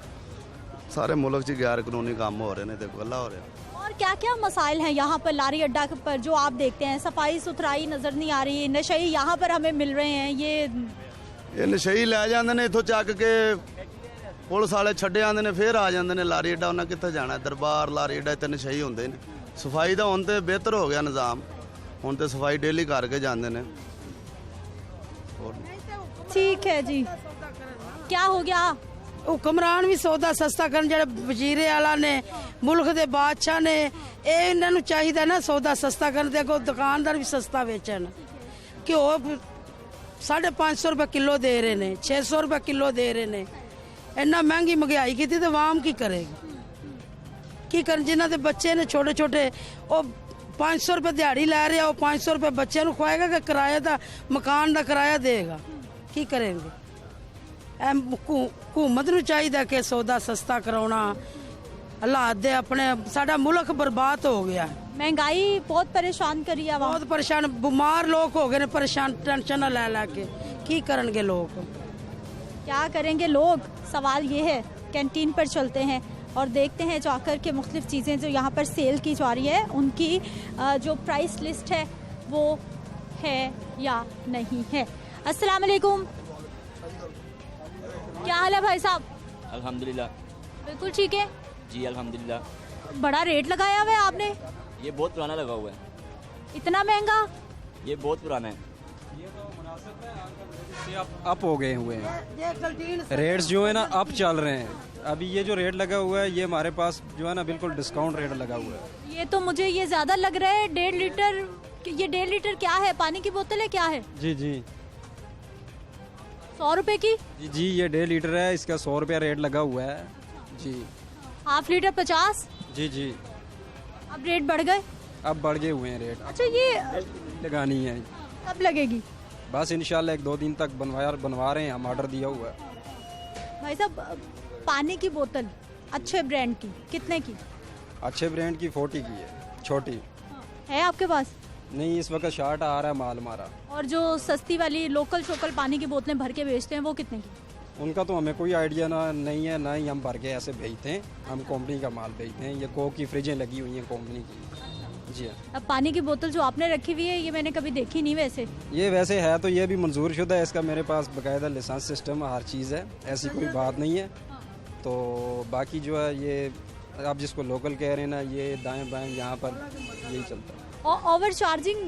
Speaker 14: सारे मुल्क च गैर कानूनी काम हो रहे हैं, तो गल्ला हो रहा।
Speaker 1: और क्या क्या मसाइल हैं यहाँ पर लारी अड्डा पर जो आप देखते हैं? सफाई सुथराई नजर नहीं आ रही, नशई यहाँ पर हमें मिल रहे हैं। ये
Speaker 14: नशई लै जाते ने इथों चक के, पुलिस वाले छड्डे आते ने, फिर आ जाते ने लारी अड्डा। उन्हें कित्थे जाना? दरबार लारी अड्डा इतने नशई होंदे ने। सफाई का हुण ते बेहतर हो गया निज़ाम, हुण ते सफाई डेली करके जाते ने।
Speaker 1: ठीक है जी, क्या हो गया?
Speaker 15: हुक्मरान भी सौदा सस्ता करन, जेह्ड़े वजीरे आला ने, मुल्क दे बादशाह ने, ਇਹ ਇਹਨਾਂ ਨੂੰ ਚਾਹੀਦਾ ਨਾ ਸੌਦਾ ਸਸਤਾ ਕਰਨ ਤੇ ਕੋ ਦੁਕਾਨਦਾਰ ਵੀ ਸਸਤਾ ਵੇਚਣ। ਘਿਓ 550 ਰੁਪਏ ਕਿਲੋ ਦੇ ਰਹੇ ਨੇ, 600 ਰੁਪਏ ਕਿਲੋ ਦੇ ਰਹੇ ਨੇ। ਇੰਨਾ ਮਹਿੰਗੀ ਮਹਿੰਗਾਈ ਕੀਤੀ ਤੇ ਆਵਾਮ ਕੀ ਕਰੇਗੀ? ਕੀ ਕਰਨ? ਜਿਨ੍ਹਾਂ ਦੇ ਬੱਚੇ ਨੇ ਛੋਟੇ ਛੋਟੇ, ਉਹ 500 ਰੁਪਏ ਦਿਹਾੜੀ ਲੈ ਰਿਹਾ, ਉਹ 500 ਰੁਪਏ ਬੱਚਿਆਂ ਨੂੰ ਖਵਾਏਗਾ ਕਿ ਕਿਰਾਇਆ ਦਾ ਮਕਾਨ ਦਾ ਕਿਰਾਇਆ ਦੇਗਾ? ਕੀ ਕਰਨਗੇ? हुकूमत नूं चाहिए कि सौदा सस्ता कराना। हालात दे अपने साडा मुल्क बर्बाद हो गया।
Speaker 1: महंगाई बहुत परेशान करी है,
Speaker 15: बहुत परेशान, बीमार लोग हो गए ने परेशान, टेंशन ले लेके। की करेंगे लोग?
Speaker 1: क्या करेंगे लोग? सवाल ये है। कैंटीन पर चलते हैं और देखते हैं जाकर के मुख्तलिफ चीज़ें जो यहाँ पर सेल की जा रही है, उनकी जो प्राइस लिस्ट है वो है या नहीं है। अस्सलाम वालेकुम। क्या हाल है भाई साहब?
Speaker 16: अल्हम्दुलिल्लाह।
Speaker 1: बिल्कुल ठीक है
Speaker 16: जी, अल्हम्दुलिल्लाह।
Speaker 1: बड़ा रेट लगाया हुआ है आपने।
Speaker 16: ये बहुत पुराना लगा हुआ है।
Speaker 1: इतना महंगा?
Speaker 16: ये बहुत पुराना है।
Speaker 17: अप हो गए हुए हैं रेट्स, जो है ना अप चल रहे हैं। अभी ये जो रेट लगा हुआ है, ये हमारे पास जो है ना बिल्कुल डिस्काउंट रेट लगा हुआ है।
Speaker 1: ये तो मुझे ये ज्यादा लग रहा है। 1.5 लीटर, ये 1.5 लीटर क्या है? पानी की बोतल है क्या है?
Speaker 17: जी जी।
Speaker 1: 100 रुपए की?
Speaker 17: जी ये 1.5 लीटर है, इसका 100 रुपया रेट लगा हुआ है जी।
Speaker 1: Half litre 50?
Speaker 17: जी
Speaker 1: अब रेट बढ़ गए?
Speaker 17: अब बढ़ गए हुए हैं रेट।
Speaker 1: अच्छा, ये
Speaker 17: लगानी है,
Speaker 1: कब लगेगी?
Speaker 17: बस इंशाल्लाह 1-2 दिन तक बनवा रहे हैं हम, ऑर्डर दिया हुआ है।
Speaker 1: भाई साहब, पानी की बोतल अच्छे ब्रांड की कितने की?
Speaker 17: अच्छे ब्रांड की 40 की है, छोटी
Speaker 1: है आपके पास?
Speaker 17: नहीं, इस वक्त 60 आ रहा है माल हमारा।
Speaker 1: और जो सस्ती वाली लोकल शोकल पानी की बोतलें भर के बेचते हैं वो कितने की?
Speaker 17: उनका तो हमें कोई आइडिया नहीं है, ना ही हम भर के ऐसे भेजते हैं। हम कंपनी का माल भेजते हैं। ये कोक की फ्रिजें लगी हुई हैं कंपनी की जी।
Speaker 1: अब पानी की बोतल जो आपने रखी हुई है ये मैंने कभी देखी नहीं। वैसे
Speaker 17: ये वैसे है तो ये भी मंजूर शुदा है, इसका मेरे पास बाकायदा लाइसेंस सिस्टम हर चीज़ है, ऐसी कोई बात नहीं है। तो बाकी जो है ये आप जिसको लोकल कह रहे हैं ना, ये दाएं बाएं यहाँ पर यही चलता है।
Speaker 1: और ओवर चार्जिंग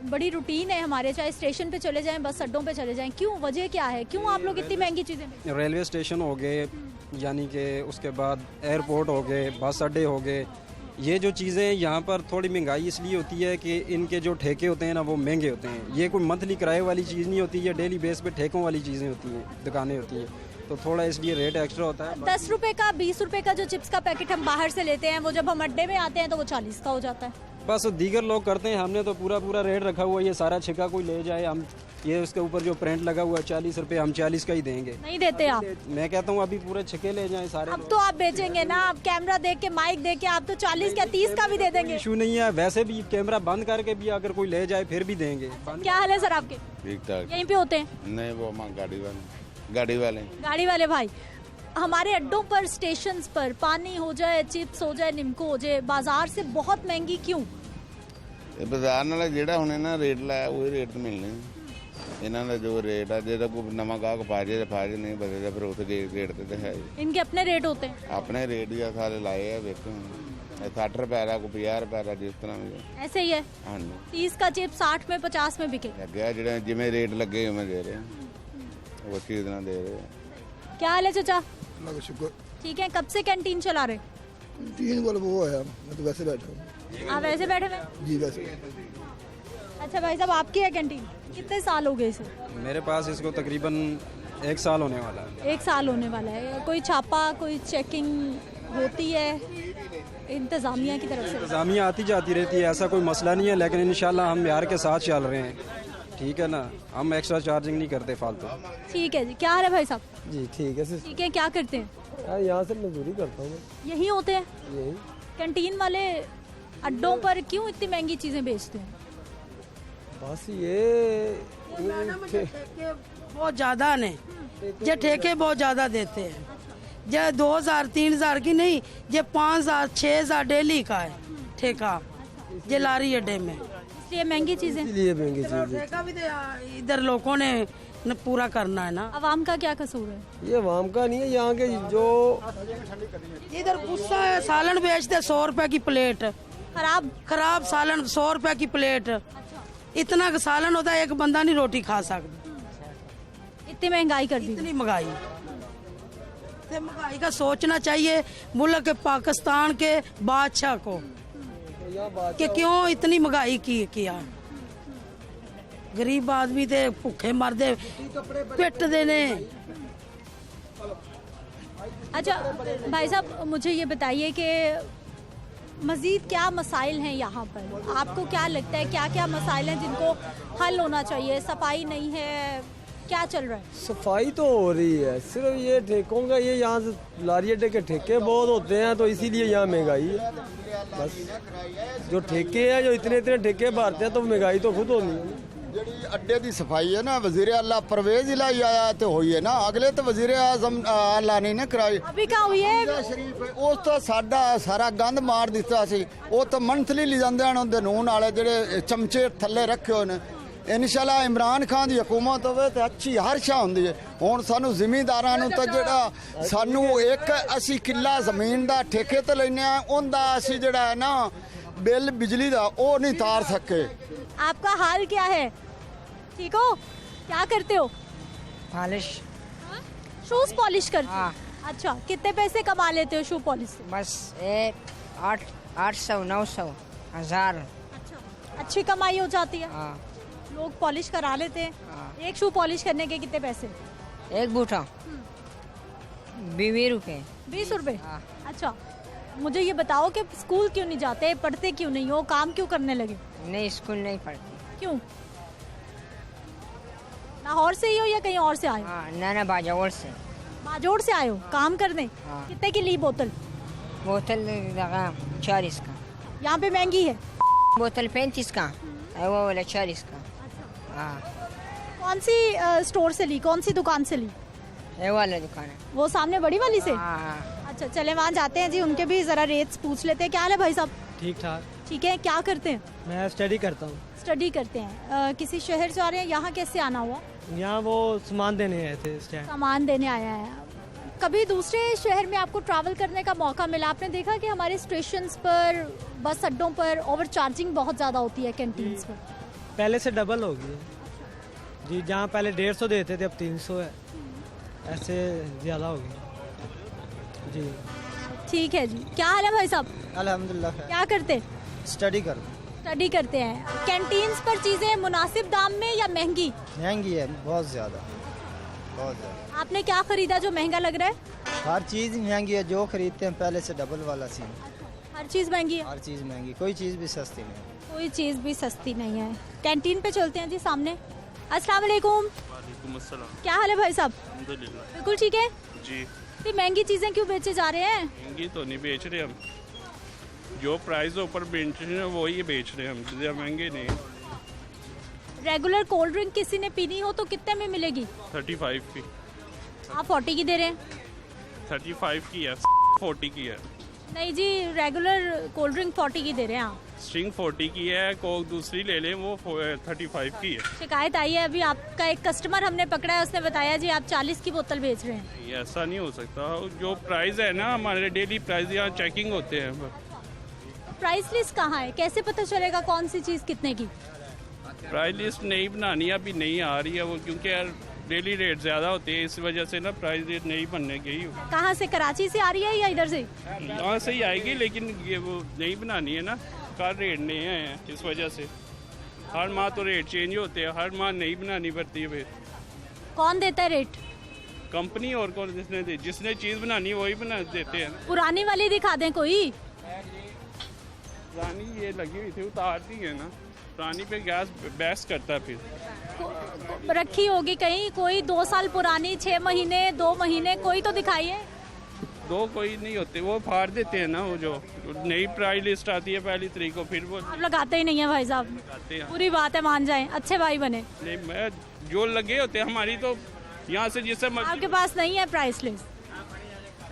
Speaker 1: बड़ी रूटीन है हमारे, चाहे स्टेशन पे चले जाएं, बस अड्डों पे चले जाएं, क्यों? वजह क्या है? क्यों आप लोग इतनी महंगी चीज़ें?
Speaker 17: रेलवे स्टेशन हो गए, यानी कि उसके बाद एयरपोर्ट हो गए, बस अड्डे हो गए, ये जो चीज़ें यहाँ पर थोड़ी महंगाई इसलिए होती है कि इनके जो ठेके होते हैं ना वो महंगे होते हैं। ये कोई मंथली किराए वाली चीज़ नहीं होती, ये डेली बेस पे ठेकों वाली चीज़ें होती हैं, दुकानें होती हैं, तो थोड़ा इसलिए रेट एक्स्ट्रा होता है।
Speaker 1: 10 रुपए का 20 रुपए का जो चिप्स का पैकेट हम बाहर से लेते हैं, वो जब हम अड्डे में आते हैं तो वो 40 का हो जाता है।
Speaker 17: बस दीगर लोग करते हैं, हमने तो पूरा रेट रखा हुआ है। ये सारा छिका कोई ले जाए, हम ये उसके ऊपर जो प्रिंट लगा हुआ है 40 रुपए, हम 40 का ही देंगे।
Speaker 1: नहीं देते आप?
Speaker 17: मैं कहता हूँ अभी पूरे छिके ले जाएं सारे।
Speaker 1: अब तो आप बेचेंगे ना, आप कैमरा देख के, माइक देख के आप तो 40 का 30 का भी दे देंगे।
Speaker 17: इशू नहीं है, वैसे भी कैमरा बंद करके भी अगर कोई ले जाए फिर भी देंगे।
Speaker 1: क्या हाल है सर आपके?
Speaker 18: ठीक ठाक।
Speaker 1: यहीं पे होते हैं?
Speaker 18: नहीं, वो गाड़ी वाले
Speaker 1: भाई, हमारे अड्डों पर, स्टेशन पर पानी हो जाए, चिप्स हो जाए, निम्को हो जाए, बाजार से बहुत महंगी क्यों?
Speaker 18: बाजार नाल ਜਿਹੜਾ ਹੁਣ ਇਹਨਾਂ ਰੇਟ ਲਾਇਆ ਉਹ ਰੇਟ ਤੇ ਮਿਲਣੇ ਇਹਨਾਂ ਦਾ ਜੋ ਰੇਟ ਆ, ਜੇ ਤਾਂ ਕੋਈ ਨਵਾਂ ਗਾਹਕ ਪਾ ਜੇ ਨਹੀਂ ਬਦਲਦਾ ਫਿਰ ਉੱਥੇ ਰੇਟ ਤੇ ਹੈ।
Speaker 1: इनके अपने रेट होते हैं?
Speaker 18: ਆਪਣੇ ਰੇਟ ਹੀ ਆ ਸਾਰੇ ਲਾਏ ਆ। ਵੇਖੋ 60 रुपए ਦਾ, ਕੋਈ 50 रुपए ਦਾ, ਜਿਸ ਤਰ੍ਹਾਂ ਵੀ
Speaker 1: ऐसे ही है।
Speaker 18: हाँ
Speaker 1: 30 का चिप्स 60 में 50 में बिके।
Speaker 18: ਲੱਗਿਆ ਜਿਹੜਾ ਜਿਵੇਂ ਰੇਟ ਲੱਗੇ ਉਵੇਂ ਦੇ ਰਹੇ ਉਹ ਚੀਜ਼ ਨਾਲ ਦੇ ਰਹੇ।
Speaker 1: क्या हाल है चाचा?
Speaker 4: शुक्र।
Speaker 1: ठीक है, कब से कैंटीन चला रहे?
Speaker 4: 3 बोल वो है, मैं तो वैसे बैठा हूँ।
Speaker 1: आप वैसे बैठे हुए?
Speaker 4: जी वैसे।
Speaker 1: अच्छा भाई साहब, आपकी है कैंटीन? कितने साल हो गए इसे?
Speaker 17: मेरे पास इसको तकरीबन 1 साल होने वाला है।
Speaker 1: 1 साल होने वाला है। कोई छापा, कोई चेकिंग होती है इंतज़ामिया की तरफ से?
Speaker 17: इंतज़ामिया आती जाती रहती है, ऐसा कोई मसला नहीं है, लेकिन इंशाल्लाह हम यार के साथ चल रहे हैं, ठीक है ना। हम एक्स्ट्रा चार्जिंग नहीं करते फालतू।
Speaker 1: ठीक है जी। क्या हाल है भाई साहब?
Speaker 8: जी ठीक है।
Speaker 1: ठीक है, क्या करते हैं?
Speaker 8: यहाँ से मजदूरी करता हूँ।
Speaker 1: यही होते हैं?
Speaker 8: यही।
Speaker 1: कैंटीन वाले अड्डों पर क्यों इतनी महंगी चीज़ें बेचते हैं?
Speaker 8: बस ये
Speaker 15: बहुत ज़्यादा ने, ये ठेके बहुत ज़्यादा देते हैं। जो 2000-3000 की नहीं, ये 5000-6000 डेली का है ठेका, ये लारी अड्डे में।
Speaker 1: इसलिए महंगी चीज़ें?
Speaker 8: इसलिए महंगी चीज़ें।
Speaker 15: ठेका भी इधर लोगों ने पूरा करना है ना।
Speaker 1: अवाम का क्या कसूर है?
Speaker 8: ये अवाम का नहीं है, यहाँ के जो
Speaker 15: इधर गुस्सा है। सालन बेचते 100 रुपए की प्लेट, खराब सालन 100 रुपए की प्लेट। इतना सालन होता है, एक बंदा नहीं रोटी खा सकता।
Speaker 1: इतनी महंगाई कर दी।
Speaker 15: इतनी महंगाई का सोचना चाहिए मुल्क पाकिस्तान के बादशाह को कि क्यों इतनी महंगाई किया। गरीब आदमी थे भूखे मरदे पिट देने।
Speaker 1: अच्छा भाई साहब, मुझे ये बताइए कि मज़ीद क्या मसाइल हैं यहाँ पर? आपको क्या लगता है क्या क्या मसाइल हैं जिनको हल होना चाहिए? सफाई नहीं है, क्या चल रहा है?
Speaker 8: सफाई तो हो रही है, सिर्फ ये ठेकों का, ये यहाँ से लारी अड्डे के ठेके बहुत होते हैं तो इसीलिए यहाँ महंगाई है। बस जो ठेके हैं, जो इतने ठेके भरते हैं तो महंगाई तो खुद होनी है।
Speaker 19: ਜਿਹੜੀ ਅੱਡੇ ਦੀ ਸਫਾਈ ਹੈ ਨਾ, ਵਜ਼ੀਰ ਆਲਾ परवेज इलाही आया ਤੇ ਹੋਈ ਹੈ ਨਾ, ਅਗਲੇ ਤੇ ਵਜ਼ੀਰ ਆਜ਼ਮ ਆਲਾ ਨੇ ਨਾ ਕਰਾਈ।
Speaker 1: अभी क्या हुई है?
Speaker 19: ਸ਼ਰੀਫ ਉਸ ਤੋਂ ਸਾਡਾ ਸਾਰਾ ਗੰਦ ਮਾਰ ਦਿੱਤਾ ਸੀ। ਉਹ ਤਾਂ ਮੰਥਲੀ ਲੈ ਜਾਂਦੇ ਹਨ ਉਹਦੇ ਨੂਨ ਵਾਲੇ ਜਿਹੜੇ ਚਮਚੇ ਥੱਲੇ ਰੱਖੇ ਹੋਏ ਨੇ। ਇਨਸ਼ਾਅੱਲਾ ਇਮਰਾਨ ਖਾਨ ਦੀ ਹਕੂਮਤ ਹੋਵੇ ਤੇ ਅੱਛੀ ਹਰ ਸ਼ਾ ਹੁੰਦੀ ਹੈ। ਹੁਣ ਸਾਨੂੰ ਜ਼ਿਮੀਂਦਾਰਾਂ ਨੂੰ ਤਾਂ ਜਿਹੜਾ ਸਾਨੂੰ ਇੱਕ ਅਸੀਂ ਕਿੱਲਾ ਜ਼ਮੀਨ ਦਾ ਠੇਕੇ ਤੇ ਲੈਨੇ ਆ, ਉਹਦਾ ਅਸੀਂ ਜਿਹੜਾ ਹੈ ਨਾ ਬਿੱਲ ਬਿਜਲੀ ਦਾ ਉਹ ਨਹੀਂ ਤਾਰ ਸਕੇ।
Speaker 1: आपका हाल क्या है? ठीक हो? क्या करते हो?
Speaker 20: पॉलिश।
Speaker 1: शूज पॉलिश करते हो? अच्छा, कितने पैसे कमा लेते हो शू पॉलिश से?
Speaker 20: बस 800, 900, 1000।
Speaker 1: अच्छा, अच्छी कमाई हो जाती है। लोग पॉलिश करा लेते हैं। एक शू पॉलिश करने के कितने पैसे?
Speaker 20: एक बूटा 20 रुपये।
Speaker 1: 20 रुपये? अच्छा, मुझे ये बताओ कि स्कूल क्यों नहीं जाते, पढ़ते क्यों नहीं हो, काम क्यों करने लगे?
Speaker 20: नहीं, स्कूल नहीं पढ़ते।
Speaker 1: क्यों? लाहौर से ही हो या कहीं और से आए हो?
Speaker 20: ना बाजावर से।
Speaker 1: बाजोड़ से आए हो काम करने? कितने की ली बोतल?
Speaker 20: बोतल 40 का।
Speaker 1: यहाँ पे महंगी है?
Speaker 20: बोतल 35 का, वो वाला 40 का।
Speaker 1: कौन सी स्टोर से ली, कौन सी दुकान से ली?
Speaker 20: ये वाला दुकान है,
Speaker 1: वो सामने बड़ी वाली से? अच्छा, चले वहाँ जाते हैं जी, उनके भी जरा रेट्स पूछ लेते हैं। क्या हाल है भाई साहब?
Speaker 21: ठीक ठाक।
Speaker 1: ठीक है, क्या करते हैं?
Speaker 21: मैं स्टडी करता हूँ।
Speaker 1: स्टडी करते हैं। किसी शहर जा रहे हैं, यहाँ कैसे आना हुआ?
Speaker 21: यहाँ वो सामान देने आए थे स्टैंड।
Speaker 1: सामान देने आया है। कभी दूसरे शहर में आपको ट्रैवल करने का मौका मिला? आपने देखा कि हमारे स्टेशंस पर, बस अड्डों पर ओवर चार्जिंग बहुत ज़्यादा होती है कैंटीन्स पर।
Speaker 21: पहले से डबल हो गई है जी, जहाँ पहले 150 देते थे अब 300 है, ऐसे ज़्यादा हो गई जी।
Speaker 1: ठीक है जी। क्या हाल है भाई साहब?
Speaker 21: अल्हम्दुलिल्लाह।
Speaker 1: क्या करते?
Speaker 21: स्टडी करते।
Speaker 1: स्टडी करते हैं। कैंटीन्स पर चीज़ें मुनासिब दाम में या महंगी?
Speaker 21: महंगी है, बहुत ज़्यादा, बहुत ज़्यादा।
Speaker 1: आपने क्या खरीदा जो महंगा लग रहा है?
Speaker 21: हर चीज़ महंगी है, जो खरीदते हैं पहले से डबल वाला सीन।
Speaker 1: हर चीज़ महंगी है?
Speaker 21: हर चीज़ महंगी, कोई चीज़ भी सस्ती नहीं है।
Speaker 1: कोई चीज़ भी सस्ती नहीं है। कैंटीन पे चलते हैं जी सामने। अस्सलाम वालेकुम।
Speaker 22: वालेकुम अस्सलाम।
Speaker 1: क्या हाल है भाई साहब?
Speaker 22: अल्हम्दुलिल्लाह।
Speaker 1: बिल्कुल ठीक है
Speaker 22: जी।
Speaker 1: तो महंगी चीज़ें क्यों बेचे जा रहे हैं?
Speaker 22: महंगी तो नहीं बेच रहे हम, जो प्राइस ऊपर बेच रहे हैं वही बेच रहे हैं हम, ज़्यादा महंगे नहीं।
Speaker 1: रेगुलर कोल्ड ड्रिंक किसी ने पीनी हो तो कितने में मिलेगी?
Speaker 22: 35 की।
Speaker 1: आप 40 की दे रहे हैं?
Speaker 22: 35 की है, 40 की है।
Speaker 1: नहीं जी, रेगुलर कोल्ड ड्रिंक 40 की दे रहे हैं आप।
Speaker 22: स्ट्रिंग 40 की है, कोक दूसरी ले लें वो 35 की है।
Speaker 1: शिकायत आई है अभी, आपका एक कस्टमर हमने पकड़ा है, उसने बताया जी आप 40 की बोतल बेच रहे हैं।
Speaker 22: नहीं, ऐसा नहीं हो सकता। जो प्राइस है ना, हमारे डेली प्राइस यहाँ चेकिंग होते हैं।
Speaker 1: प्राइस लिस्ट कहाँ है, कैसे पता चलेगा कौन सी चीज़ कितने की?
Speaker 22: प्राइस लिस्ट नहीं बनानी, अभी नहीं आ रही है वो, क्योंकि यार डेली रेट ज़्यादा होते हैं, इस वजह से ना प्राइस रेट नहीं बनने गई।
Speaker 1: कहाँ से, कराची से आ रही है या इधर से?
Speaker 22: यहाँ से ही आएगी, लेकिन ये वो नहीं बनानी है ना, कार रेट नहीं है, इस वजह से हर माह तो रेट चेंज होते हैं, हर माह नहीं बनानी पड़ती है। फिर
Speaker 1: कौन देता है रेट?
Speaker 22: कंपनी और कौन, जिसने चीज़ बनानी वही बना देते हैं।
Speaker 1: पुरानी वाली दिखा दें कोई।
Speaker 22: पुरानी ये लगी हुई थी, उतारती है ना, पुरानी पे गैस बहस करता है। फिर
Speaker 1: रखी होगी कहीं कोई 2 साल पुरानी, 6 महीने, 2 महीने, कोई तो दिखाइए।
Speaker 22: 2 कोई नहीं होते, वो फाड़ देते हैं ना, वो जो नई प्राइस लिस्ट आती है पहली तारीख को, फिर वो
Speaker 1: आप लगाते ही नहीं है भाई साहब।
Speaker 22: लगाते हैं।
Speaker 1: पूरी बात है, मान जाएं, अच्छे भाई बने।
Speaker 22: नहीं, मैं जो लगे होते हैं हमारी तो यहाँ से जिससे
Speaker 1: आपके पास नहीं है प्राइस लिस्ट,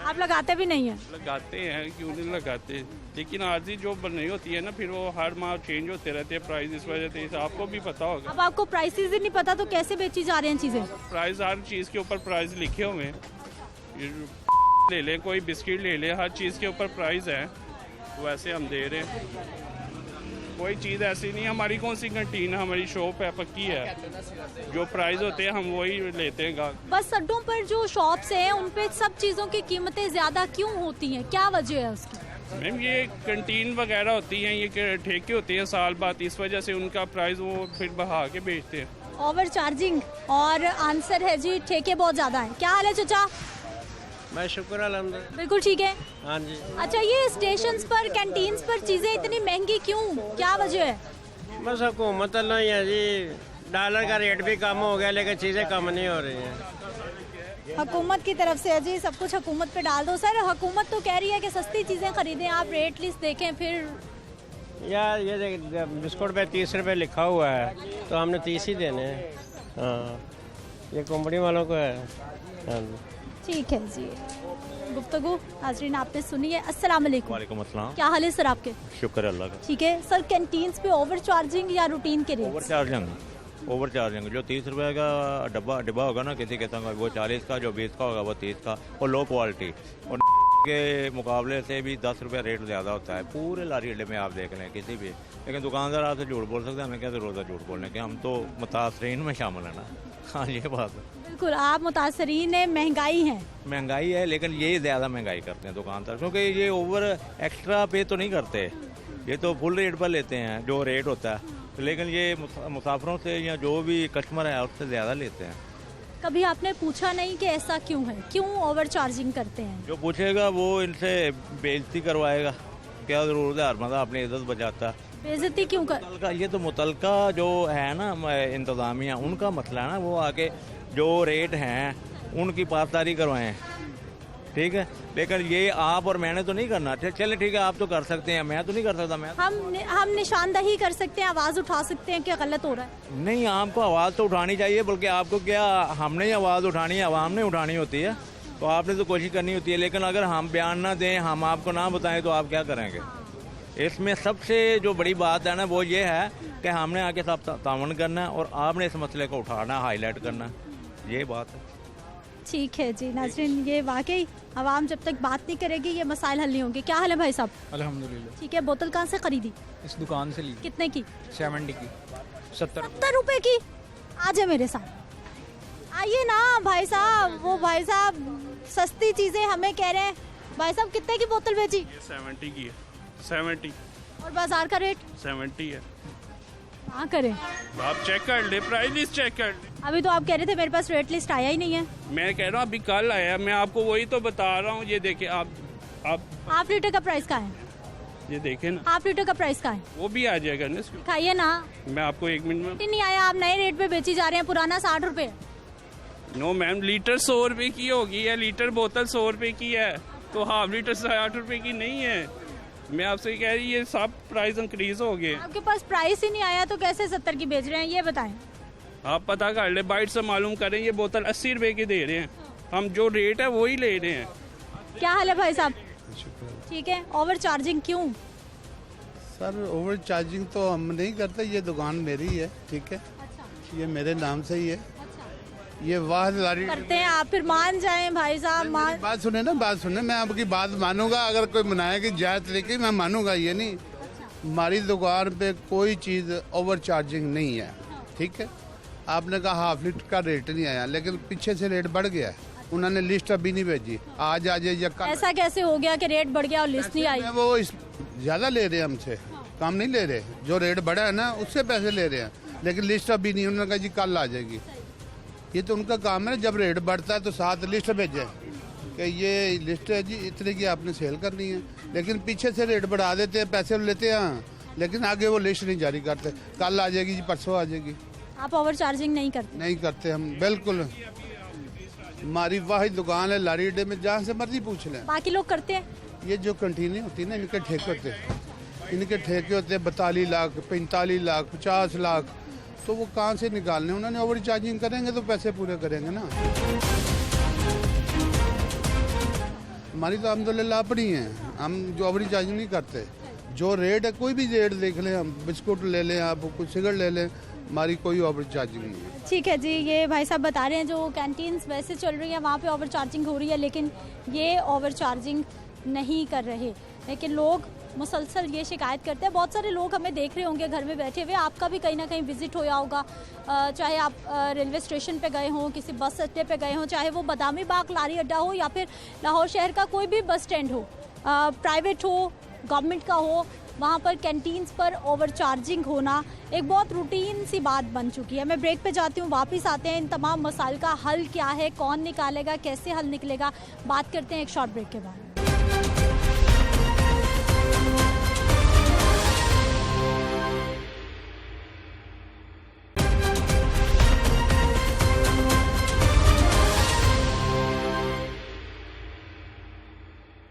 Speaker 1: आप लगाते भी नहीं है?
Speaker 22: लगाते हैं, क्यों नहीं लगाते, लेकिन आरजी जो बनी होती है ना, फिर वो हर माह चेंज होते रहते हैं प्राइस, इस वजह से आपको भी पता होगा।
Speaker 1: अब आपको प्राइसेस ही नहीं पता तो कैसे बेची जा रही हैं चीज़ें?
Speaker 22: प्राइस, हर चीज़ के ऊपर प्राइस लिखे हुए हैं। ले लें, कोई बिस्किट ले लें, हर चीज़ के ऊपर प्राइस है, वैसे हम दे रहे हैं। कोई चीज़ ऐसी नहीं, हमारी कौन सी कैंटीन है, हमारी शॉप है, पक्की है, जो प्राइस होते हैं हम वही लेते हैं गाहक।
Speaker 1: बस अड्डों पर जो शॉप्स हैं उन पे सब चीज़ों की कीमतें ज़्यादा क्यों होती हैं, क्या वजह है उसकी?
Speaker 22: मैम, ये कैंटीन वगैरह होती हैं, ये ठेके होते हैं साल बाद, इस वजह से उनका प्राइस वो फिर बढ़ा के बेचते हैं।
Speaker 1: ओवर चार्जिंग और आंसर है जी ठेके बहुत ज़्यादा हैं। क्या हाल है चाचा?
Speaker 21: मैं शुक्र अल्हम्दुलिल्लाह।
Speaker 1: बिल्कुल ठीक है।
Speaker 21: हाँ जी।
Speaker 1: अच्छा, ये स्टेशंस पर, कैंटीन्स पर चीज़ें इतनी महंगी क्यों, क्या वजह है?
Speaker 21: बस हुकूमत नहीं है जी, डॉलर का रेट भी कम हो गया लेकिन चीज़ें कम नहीं हो रही हैं।
Speaker 1: हुकूमत की तरफ से है जी, सब कुछ हुकूमत पे डाल दो। सर, हुकूमत तो कह रही है कि सस्ती चीज़ें खरीदें, आप रेट लिस्ट देखें फिर।
Speaker 21: यार ये बिस्कुट पे 30 रुपये लिखा हुआ है तो हमने 30 ही देने हैं। हाँ, ये कंपनी वालों को है। हाँ जी,
Speaker 1: ठीक है जी। गुफ्तगू नाज़रीन आपने सुनी है। अस्सलाम वालेकुम।
Speaker 23: वालेकुम अस्सलाम।
Speaker 1: क्या हाल है सर आपके?
Speaker 23: शुक्र अल्लाह का।
Speaker 1: ठीक है सर, कैंटीन्स पे ओवर चार्जिंग या रूटीन के रेट?
Speaker 23: ओवर चार्जिंग जो 30 रुपये का डिब्बा होगा ना किसी किस्म का, वो 40 का, जो 20 का होगा वो 30 का, और लो क्वालिटी, और के मुकाबले से भी 10 रुपये रेट ज़्यादा होता है पूरे लारी अड्डे में, आप देख लें किसी भी। लेकिन दुकानदार आपसे झूठ बोल सकते हैं, हमें क्या ज़रूरत है झूठ बोलने के, हम तो मुतासरीन में शामिल है ना। हाँ, ये बात है।
Speaker 1: बिल्कुल, आप मुतासरीन है, महंगाई है,
Speaker 23: महंगाई है, लेकिन ये ज़्यादा महंगाई करते हैं दुकानदार, क्योंकि ये ओवर एक्स्ट्रा पे तो नहीं करते, ये तो फुल रेट पर लेते हैं जो रेट होता है, लेकिन ये मुसाफिरों से या जो भी कस्टमर है उससे ज़्यादा लेते हैं।
Speaker 1: कभी आपने पूछा नहीं कि ऐसा क्यों है, क्यों ओवर चार्जिंग करते हैं?
Speaker 23: जो पूछेगा वो इनसे बेइज्जती करवाएगा, क्या ज़रूरत है, हर बंदा अपनी इज्जत बचाता।
Speaker 1: बेइज्जती क्यों कर?
Speaker 23: ये तो मुतलका जो है ना इंतज़ामिया, उनका मसला है ना, वो आके जो रेट हैं उनकी पासदारी करवाएं, ठीक है। लेकिन ये आप और मैंने तो नहीं करना। चले ठीक है, आप तो कर सकते हैं, मैं तो नहीं कर सकता।
Speaker 1: हम निशानदही कर सकते हैं, आवाज़ उठा सकते हैं कि गलत हो रहा है?
Speaker 23: नहीं, आपको आवाज़ तो उठानी चाहिए, बल्कि आपको क्या, हमने ही आवाज़ उठानी है, आवाम ने उठानी होती है, तो आपने तो कोशिश करनी होती है। लेकिन अगर हम बयान ना दें, हम आपको ना बताएं, तो आप क्या करेंगे? इसमें सबसे जो बड़ी बात है ना वो ये है कि हमने आके सब तावन करना है और आपने इस मसले को उठाना, हाईलाइट करना, ये बात है।
Speaker 1: ठीक है जी नाज़रीन, ये वाकई आवाम जब तक बात नहीं करेगी ये मसाइल हल नहीं होंगे। क्या हाल है भाई साहब?
Speaker 2: अल्हम्दुलिल्लाह।
Speaker 1: ठीक है, बोतल कहाँ से खरीदी?
Speaker 2: इस दुकान से ली।
Speaker 1: कितने की?
Speaker 2: 70 की।
Speaker 1: 70 रुपए की? आ जाए मेरे साथ, आइए ना भाई साहब। वो भाई साहब सस्ती चीजें हमें कह रहे हैं। भाई साहब कितने की बोतल बेची?
Speaker 22: 70 की है। 70।
Speaker 1: और बाजार का रेट?
Speaker 22: 70 है।
Speaker 1: हाँ करें,
Speaker 22: आप चेक कर ले, प्राइस लिस्ट चेक कर ले।
Speaker 1: अभी तो आप कह रहे थे मेरे पास रेट लिस्ट आया ही नहीं है।
Speaker 22: मैं कह रहा हूँ अभी कल आया, मैं आपको वही तो बता रहा हूँ। ये देखिए आप
Speaker 1: हाफ लीटर का प्राइस का है,
Speaker 22: ये देखे ना,
Speaker 1: हाफ लीटर का प्राइस का है,
Speaker 22: वो भी आ जाएगा ना।
Speaker 1: खाइए ना।
Speaker 22: मैं आपको 1 मिनट में
Speaker 1: नहीं आया, आप नए रेट पे बेची जा रहे हैं, पुराना 60 रुपए।
Speaker 22: नो मैम, लीटर 100 रुपए की होगी है, लीटर बोतल 100 रुपए की है, तो हाफ लीटर 60 रुपए की नहीं है। मैं आपसे कह रही ये सब प्राइस इंक्रीज हो गए।
Speaker 1: आपके पास प्राइस ही नहीं आया तो कैसे 70 की बेच रहे हैं, ये बताएं।
Speaker 22: आप पता कर ले, बाइट से मालूम करें। ये बोतल 80 रुपए की दे रहे हैं, हम जो रेट है वही ले रहे हैं।
Speaker 1: क्या हाल है भाई साहब? ठीक है, ओवर चार्जिंग क्यों?
Speaker 3: सर ओवर चार्जिंग तो हम नहीं करते, ये दुकान मेरी है, ठीक है।
Speaker 1: अच्छा।
Speaker 3: ये मेरे नाम से ही है, ये वाह लारी
Speaker 1: करते हैं आप, फिर मान जाएं भाई साहब।
Speaker 3: बात सुने ना, बात सुने, मैं आपकी बात मानूंगा। अगर कोई मनाएगी जायज तरीके मैं मानूंगा, ये नहीं। हमारी दुकान पे कोई चीज़ ओवर चार्जिंग नहीं है, ठीक है। आपने कहा हाफ लीटर का रेट नहीं आया, लेकिन पीछे से रेट बढ़ गया है। उन्होंने लिस्ट अभी नहीं भेजी, आज आ जाए या कल।
Speaker 1: ऐसा कैसे हो गया कि रेट बढ़ गया और लिस्ट नहीं आई?
Speaker 3: वो ज़्यादा ले रहे हैं हमसे, कम नहीं ले रहे। जो रेट बढ़ा है ना उससे पैसे ले रहे हैं, लेकिन लिस्ट अभी नहीं। उन्होंने कहा जी कल आ जाएगी। ये तो उनका काम है, जब रेट बढ़ता है तो साथ लिस्ट भेजें कि ये लिस्ट है जी, इतने की आपने सेल करनी है। लेकिन पीछे से रेट बढ़ा देते हैं, पैसे लेते हैं, लेकिन आगे वो लिस्ट नहीं जारी करते। कल आ जाएगी जी, परसों आ जाएगी।
Speaker 1: आप ओवर चार्जिंग नहीं करते?
Speaker 3: नहीं करते हम, बिल्कुल। हमारी वाहिद दुकान है लारी अड्डे में, जहाँ से मर्जी पूछ लें।
Speaker 1: बाकी लोग करते हैं?
Speaker 3: ये जो कंटीनें होती है ना, इनके ठेके होते हैं, इनके ठेके होते हैं 42 लाख, 45 लाख, 50 लाख। तो वो कहाँ से निकालने? उन्होंने ओवर चार्जिंग करेंगे तो पैसे पूरे करेंगे ना। हमारी तो अल्हम्दुलिल्लाह अपनी है, हम जो ओवर चार्जिंग नहीं करते। जो रेट है, कोई भी रेट देख लें, हम बिस्कुट ले लें, आप कुछ सिगरेट ले लें, हमारी कोई ओवर चार्जिंग नहीं है।
Speaker 1: ठीक है जी, ये भाई साहब बता रहे हैं जो कैंटीन्स वैसे चल रही है वहाँ पे ओवर चार्जिंग हो रही है, लेकिन ये ओवर चार्जिंग नहीं कर रहे। लेकिन लोग मुसलसल ये शिकायत करते हैं। बहुत सारे लोग हमें देख रहे होंगे घर में बैठे हुए, आपका भी कहीं ना कहीं विजिट होया होगा, चाहे आप रेलवे स्टेशन पे गए हों, किसी बस अड्डे पे गए हों, चाहे वो बदामी बाग लारी अड्डा हो या फिर लाहौर शहर का कोई भी बस स्टैंड हो, प्राइवेट हो, गवर्नमेंट का हो, वहाँ पर कैंटीन्स पर ओवर चार्जिंग होना एक बहुत रूटीन सी बात बन चुकी है। मैं ब्रेक पे जाती हूँ, वापस आते हैं। इन तमाम मसाइल का हल क्या है, कौन निकालेगा, कैसे हल निकलेगा, बात करते हैं एक शॉर्ट ब्रेक के बाद।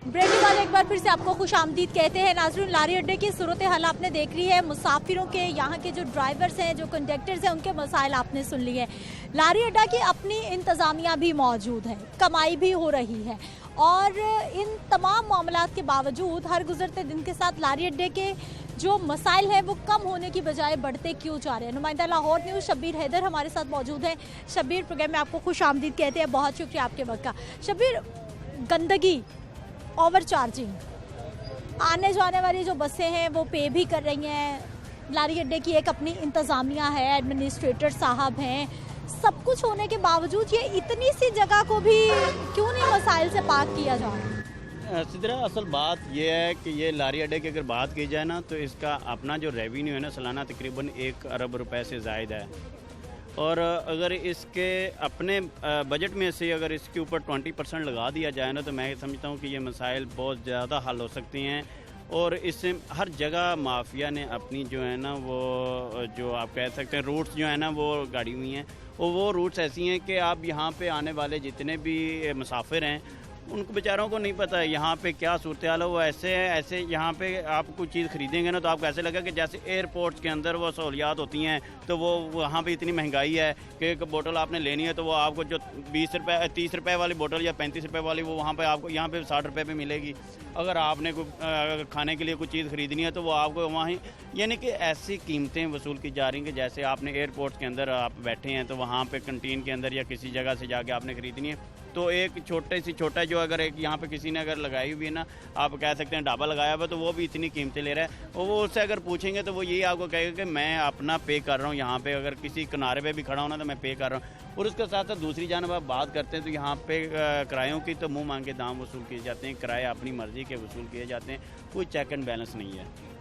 Speaker 1: ब्रेक के बाद एक बार फिर से आपको खुशामदीद कहते हैं। नाज़रीन, लारी अड्डे की सूरत हाल आपने देख ली है। मुसाफिरों के, यहाँ के जो ड्राइवर्स हैं, जो कंडक्टर्स हैं, उनके मसाइल आपने सुन लिए हैं। लारी अड्डा की अपनी इंतज़ामिया भी मौजूद है, कमाई भी हो रही है, और इन तमाम मामलात के बावजूद हर गुजरते दिन के साथ लारी अड्डे के जो मसाइल हैं वो कम होने की बजाय बढ़ते क्यों जा रहे हैं। नुमाइंदा लाहौर न्यूज़ शब्बीर हैदर हमारे साथ मौजूद हैं। शब्बीर, प्रोग्राम में आपको खुशामदीद कहते हैं, बहुत शुक्रिया आपके वक्त का। शब्बीर, गंदगी, ओवर चार्जिंग, आने जाने वाली जो बसें हैं वो पे भी कर रही हैं, लारी अड्डे की एक अपनी इंतज़ामिया है, एडमिनिस्ट्रेटर साहब हैं, सब कुछ होने के बावजूद ये इतनी सी जगह को भी क्यों नहीं मसाइल से पाक किया जा रहा है?
Speaker 5: सिद्धरा असल बात यह है कि ये लारी अड्डे की अगर बात की जाए ना तो इसका अपना जो रेवेन्यू है ना सालाना तकरीबन 1 अरब रुपए से ज़ायद है। और अगर इसके अपने बजट में से अगर इसके ऊपर 20% लगा दिया जाए ना तो मैं समझता हूँ कि ये मसाइल बहुत ज़्यादा हल हो सकते हैं। और इससे हर जगह माफिया ने अपनी जो है ना वो जो आप कह सकते हैं रूट्स जो है ना वो गाड़ी हुई हैं। और वो रूट्स ऐसी हैं कि आप यहाँ पे आने वाले जितने भी मुसाफिर हैं उनको बेचारों को नहीं पता है यहाँ पे क्या सूरत हाल है। वो ऐसे है, ऐसे यहाँ पे आप कुछ चीज़ खरीदेंगे ना तो आपको ऐसे लगा कि जैसे एयरपोर्ट्स के अंदर वो सहूलियात होती हैं तो वो वहाँ पे इतनी महंगाई है कि एक बोतल आपने लेनी है तो वो आपको जो 20 रुपये 30 रुपये वाली बोतल या 35 रुपये वाली वो वहाँ पे आपको यहाँ पे 60 रुपये पे मिलेगी। अगर आपने कोई खाने के लिए कुछ चीज़ खरीदनी है तो वो आपको वहाँ यानी कि ऐसी कीमतें वसूल की जा रही हैं कि जैसे आपने एयरपोर्ट के अंदर आप बैठे हैं तो वहाँ पे कैंटीन के अंदर या किसी जगह से जाके आपने खरीदनी है तो एक छोटा जो अगर एक यहाँ पे किसी ने अगर लगाई हुई है ना आप कह सकते हैं ढाबा लगाया हुआ तो वो भी इतनी कीमतें ले रहा है। और वो उससे अगर पूछेंगे तो वो यही आपको कहेगा कि मैं अपना पे कर रहा हूँ यहाँ पे, अगर किसी किनारे पे भी खड़ा होना तो मैं पे कर रहा हूँ। और उसके साथ साथ दूसरी जानब आप बात करते हैं तो यहाँ पे किरायों की तो मुँह मांगे दाम वसूल किए जाते हैं, किराए अपनी मर्जी के वसूल किए जाते हैं, कोई चेक एंड बैलेंस नहीं है।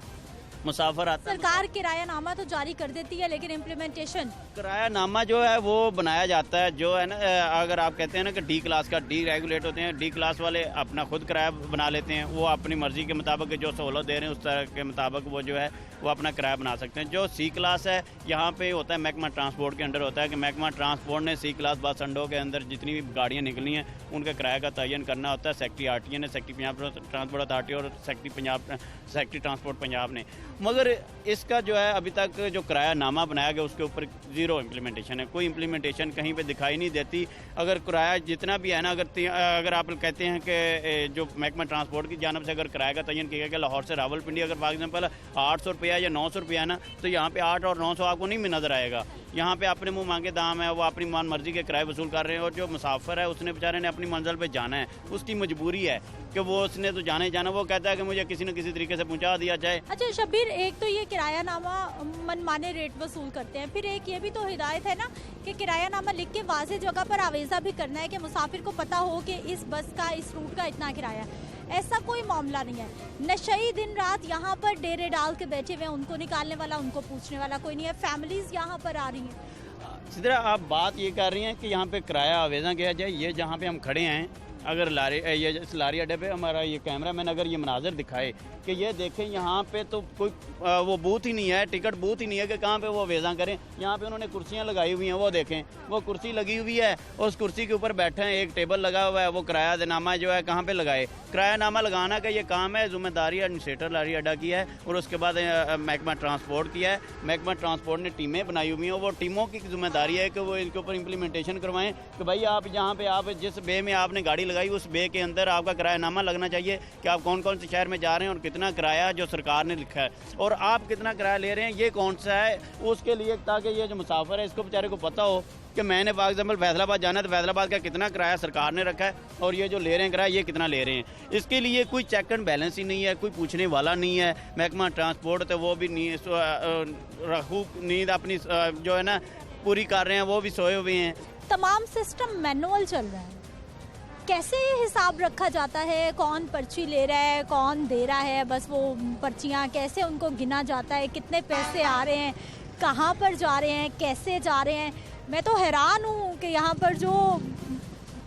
Speaker 5: मुसाफिर आता है,
Speaker 1: सरकार किरायानामा तो जारी कर देती है लेकिन इम्प्लीमेंटेशन
Speaker 5: किरायानामा जो है वो बनाया जाता है जो है ना अगर आप कहते हैं ना कि डी क्लास का डी रेगुलेट होते हैं, डी क्लास वाले अपना खुद किराया बना लेते हैं, वो अपनी मर्जी के मुताबिक जो सहूलत दे रहे हैं उस तरह के मुताबिक वो जो है वो अपना किराया बना सकते हैं। जो सी क्लास है यहाँ पे होता है महकमा ट्रांसपोर्ट के अंडर होता है कि महकमा ट्रांसपोर्ट ने सी क्लास बस अड्डों के अंदर जितनी भी गाड़ियाँ निकली हैं उनका किराया का तयन करना होता है सेक्रेटरी RTA ने, सेक्रेटरी पंजाब ट्रांसपोर्ट अथॉरिटी और सेक्रेटरी ट्रांसपोर्ट पंजाब ने। मगर इसका जो है अभी तक जो किरायानामा बनाया गया उसके ऊपर ज़ीरो इम्प्लीमेंटेशन है, कोई इम्प्लीमेंटेशन कहीं पे दिखाई नहीं देती। अगर किराया जितना भी है ना अगर आप कहते हैं कि जो महकमा ट्रांसपोर्ट की जानब से अगर किराया का तयन किया गया कि लाहौर से रावलपिंडी अगर फॉर एग्जाम्पल 800 रुपया या 900 रुपया है ना तो यहाँ पे 8 और 900 आपको नहीं नज़र आएगा। यहाँ पे अपने मुँह मांगे दाम है, वो अपनी मान मर्जी के किराए वसूल कर रहे हैं। और जो मुसाफिर है उसने बेचारे ने अपनी मंजिल पे जाना है, उसकी मजबूरी है कि वो उसने तो जाना वो कहता है कि मुझे किसी न किसी तरीके से पहुँचा दिया जाए।
Speaker 1: अच्छा शब्बीर, एक तो ये किरायानामा मनमाने रेट वसूल करते हैं, फिर एक ये भी तो हिदायत है ना कि किरायानामा लिख के वाज़ेह जगह पर आवेज़ा भी करना है कि मुसाफिर को पता हो कि इस बस का इस रूट का इतना किराया। ऐसा कोई मामला नहीं है। नशई दिन रात यहाँ पर डेरे डाल के बैठे हुए हैं, उनको निकालने वाला उनको पूछने वाला कोई नहीं है। फैमिलीज यहाँ पर आ रही हैं।
Speaker 5: सीधा आप बात ये कर रही हैं कि यहाँ पे किराया आवेज़ा किया जाए। ये जहाँ पे हम खड़े हैं अगर ये इस लारी अड्डे पे हमारा ये कैमरा मैन अगर ये मनाजर दिखाए कि ये देखें यहाँ पे तो कोई वो बूथ ही नहीं है, टिकट बूथ ही नहीं है कि कहाँ पे वो वेज़ा करें। यहाँ पे उन्होंने कुर्सियाँ लगाई हुई हैं, वो देखें वो कुर्सी लगी हुई है और उस कुर्सी के ऊपर बैठे हैं, एक टेबल लगा हुआ है। वो किरायानामा जो है कहाँ पे लगाए? किरायानामा लगाना का ये काम है, जिम्मेदारी एडमिनिस्ट्रेटर लारी अड्डा की है और उसके बाद महकमा ट्रांसपोर्ट की है। महकमा ट्रांसपोर्ट ने टीमें बनाई हुई हैं, वो टीमों की जिम्मेदारी है कि वो इनके ऊपर इम्प्लीमेंटेशन करवाएं कि भाई आप जहाँ पे आप जिस बे में आपने गाड़ी लगाई उस बे के अंदर आपका किरायानामा लगना चाहिए कि आप कौन कौन से शहर में जा रहे हैं और कितना किराया जो सरकार ने लिखा है और आप कितना किराया ले रहे हैं ये कौन सा है, उसके लिए ताकि ये जो मुसाफिर है इसको बेचारे को पता हो कि मैंने फॉर एग्जाम्पल फैसलाबाद जाना है तो फैसलाबाद का कितना किराया सरकार ने रखा है और ये जो ले रहे हैं किराया ये कितना ले रहे हैं। इसके लिए कोई चेक एंड बैलेंस ही नहीं है, कोई पूछने वाला नहीं है। महकमा ट्रांसपोर्ट तो वो भी नींद अपनी जो है ना पूरी कर रहे हैं, वो भी सोए हुए हैं।
Speaker 1: तमाम सिस्टम मैनुअल चल रहा है, कैसे ये हिसाब रखा जाता है? कौन पर्ची ले रहा है, कौन दे रहा है? बस वो पर्चियाँ कैसे उनको गिना जाता है? कितने पैसे आ रहे हैं, कहाँ पर जा रहे हैं, कैसे जा रहे हैं? मैं तो हैरान हूँ कि यहाँ पर जो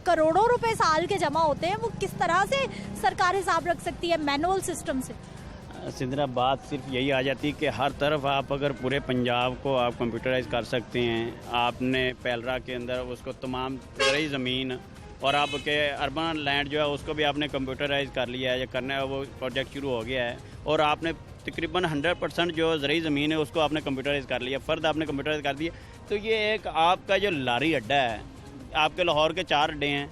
Speaker 1: करोड़ों रुपए साल के जमा होते हैं वो किस तरह से सरकार हिसाब रख सकती है मैनुअल सिस्टम से?
Speaker 5: सिंधरा बात सिर्फ यही आ जाती है कि हर तरफ आप अगर पूरे पंजाब को आप कंप्यूटराइज कर सकते हैं, आपने पैलरा के अंदर उसको तमाम ज़रूरी ज़मीन और आपके अर्बन लैंड जो है उसको भी आपने कंप्यूटराइज कर लिया है या करना है, वो प्रोजेक्ट शुरू हो गया है और आपने तकरीबन 100% जो ज़रूरी ज़मीन है उसको आपने कंप्यूटराइज कर लिया, फ़र्द आपने कंप्यूटराइज कर दिया। तो ये एक आपका जो लारी अड्डा है, आपके लाहौर के 4 अड्डे हैं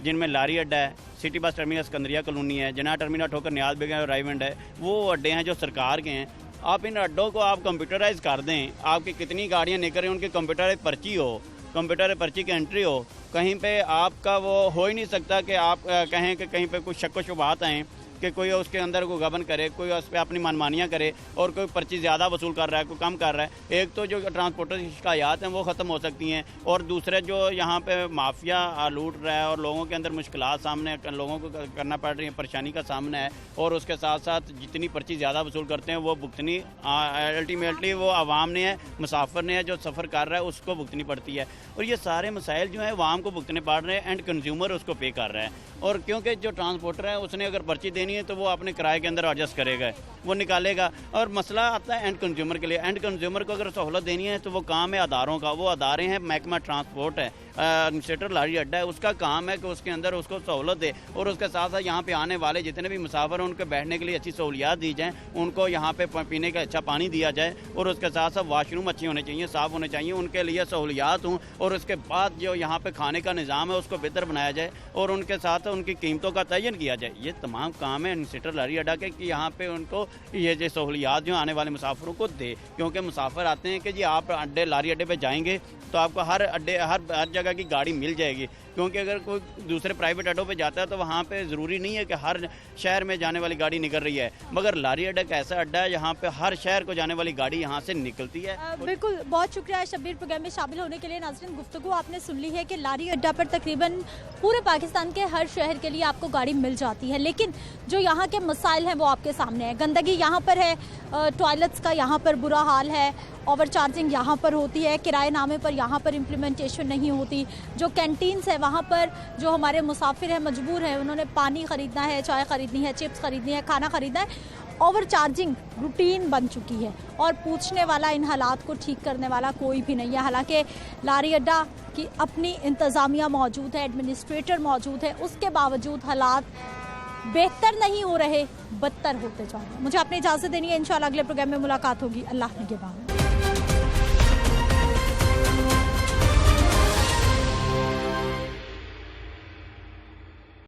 Speaker 5: जिनमें लारी अड्डा है, सिटी बस टर्मिनल सिकंदरिया कॉलोनी है, जना टर्मिनल ठोकर नियाज बेगम और राइवेंड है, वो अड्डे हैं जो सरकार के हैं। आप इन अड्डों को आप कंप्यूटराइज कर दें, आपकी कितनी गाड़ियाँ निकल रही हैं उनकी कंप्यूटराइज पर्ची हो, कंप्यूटर पर्ची की एंट्री हो, कहीं पे आपका वो हो ही नहीं सकता कि आप कहें कि कहीं पे कुछ शक व शुबहात आएँ। कि कोई उसके अंदर को गबन करे, कोई उस पर अपनी मनमानियाँ करे और कोई पर्ची ज़्यादा वसूल कर रहा है, कोई कम कर रहा है। एक तो जो ट्रांसपोर्टर की शिकायत हैं वो ख़त्म हो सकती हैं, और दूसरे जो यहाँ पे माफिया लूट रहा है और लोगों के अंदर मुश्किलात सामने लोगों को करना पड़ रही है, परेशानी का सामना है, और उसके साथ साथ जितनी पर्ची ज़्यादा वसूल करते हैं वो भुगतनी अल्टीमेटली वो आवाम ने है, मुसाफिर ने है, जो सफ़र कर रहा है उसको भुगतनी पड़ती है। और ये सारे मसाइल जो है आवाम को भुगतने पड़ रहे हैं, एंड कंज्यूमर उसको पे कर रहा है। और क्योंकि जो ट्रांसपोर्टर है उसने अगर पर्ची देनी है तो वो अपने किराए के अंदर एडजस्ट करेगा, वो निकालेगा। और मसला आता है एंड कंज्यूमर के लिए। एंड कंज्यूमर को अगर सहूलत देनी है तो वो काम है अदारों का। वो अदारे हैं, महकमा ट्रांसपोर्ट है, एडमिनिस्ट्रेटर लारी अड्डा है, उसका काम है कि उसके अंदर उसको सहूलत दे, और उसके साथ साथ यहाँ पे आने वाले जितने भी मुसाफिर हैं उनको बैठने के लिए अच्छी सहूलियात दी जाएँ, उनको यहाँ पे पीने का अच्छा पानी दिया जाए, और उसके साथ साथ वाशरूम अच्छे होने चाहिए, साफ़ होने चाहिए, उनके लिए सहूलियात हों। और उसके बाद जो यहाँ पे खाने का निज़ाम है उसको बेहतर बनाया जाए, और उनके साथ उनकी कीमतों का तयन किया जाए। ये तमाम काम है एडमिनिस्ट्रेटर लारी अड्डा के कि यहाँ पे उनको ये जो सहूलियात जो आने वाले मुसाफिरों को दे। क्योंकि मुसाफिर आते हैं कि जी आप अड्डे लारी अड्डे पे जाएंगे तो आपको हर अड्डे हर जगह की गाड़ी मिल जाएगी, क्योंकि अगर कोई दूसरे प्राइवेट अड्डों पे जाता है तो वहाँ पे ज़रूरी नहीं है कि हर शहर में जाने वाली गाड़ी निकल रही है, मगर लारी अड्डा एक ऐसा अड्डा है जहाँ पे हर शहर को जाने वाली गाड़ी यहाँ से निकलती है।
Speaker 1: बिल्कुल, बहुत शुक्रिया शब्बीर प्रोग्राम में शामिल होने के लिए। नाज़रीन, गुफ्तगू आपने सुन ली है कि लारी अड्डा पर तकरीबन पूरे पाकिस्तान के हर शहर के लिए आपको गाड़ी मिल जाती है, लेकिन जो यहाँ के मसाइल हैं वो आपके सामने है। गंदगी यहाँ पर है, टॉयलेट्स का यहाँ पर बुरा हाल है, ओवर चार्जिंग यहाँ पर होती है, किराए नामे पर यहाँ पर इम्प्लीमेंटेशन नहीं होती, जो कैंटीन्स है वहाँ पर जो हमारे मुसाफिर हैं मजबूर हैं, उन्होंने पानी ख़रीदना है, चाय ख़रीदनी है, चिप्स ख़रीदनी है, खाना ख़रीदना है, ओवर चार्जिंग रूटीन बन चुकी है, और पूछने वाला, इन हालात को ठीक करने वाला कोई भी नहीं है। हालांकि लारी अड्डा की अपनी इंतज़ामिया मौजूद है, एडमिनिस्ट्रेटर मौजूद है, उसके बावजूद हालात बेहतर नहीं हो रहे, बदतर होते जा रहे हैं। मुझे अपनी इजाज़त देनी है, इंशाल्लाह अगले प्रोग्राम में मुलाकात होगी। अल्लाह निगहबान।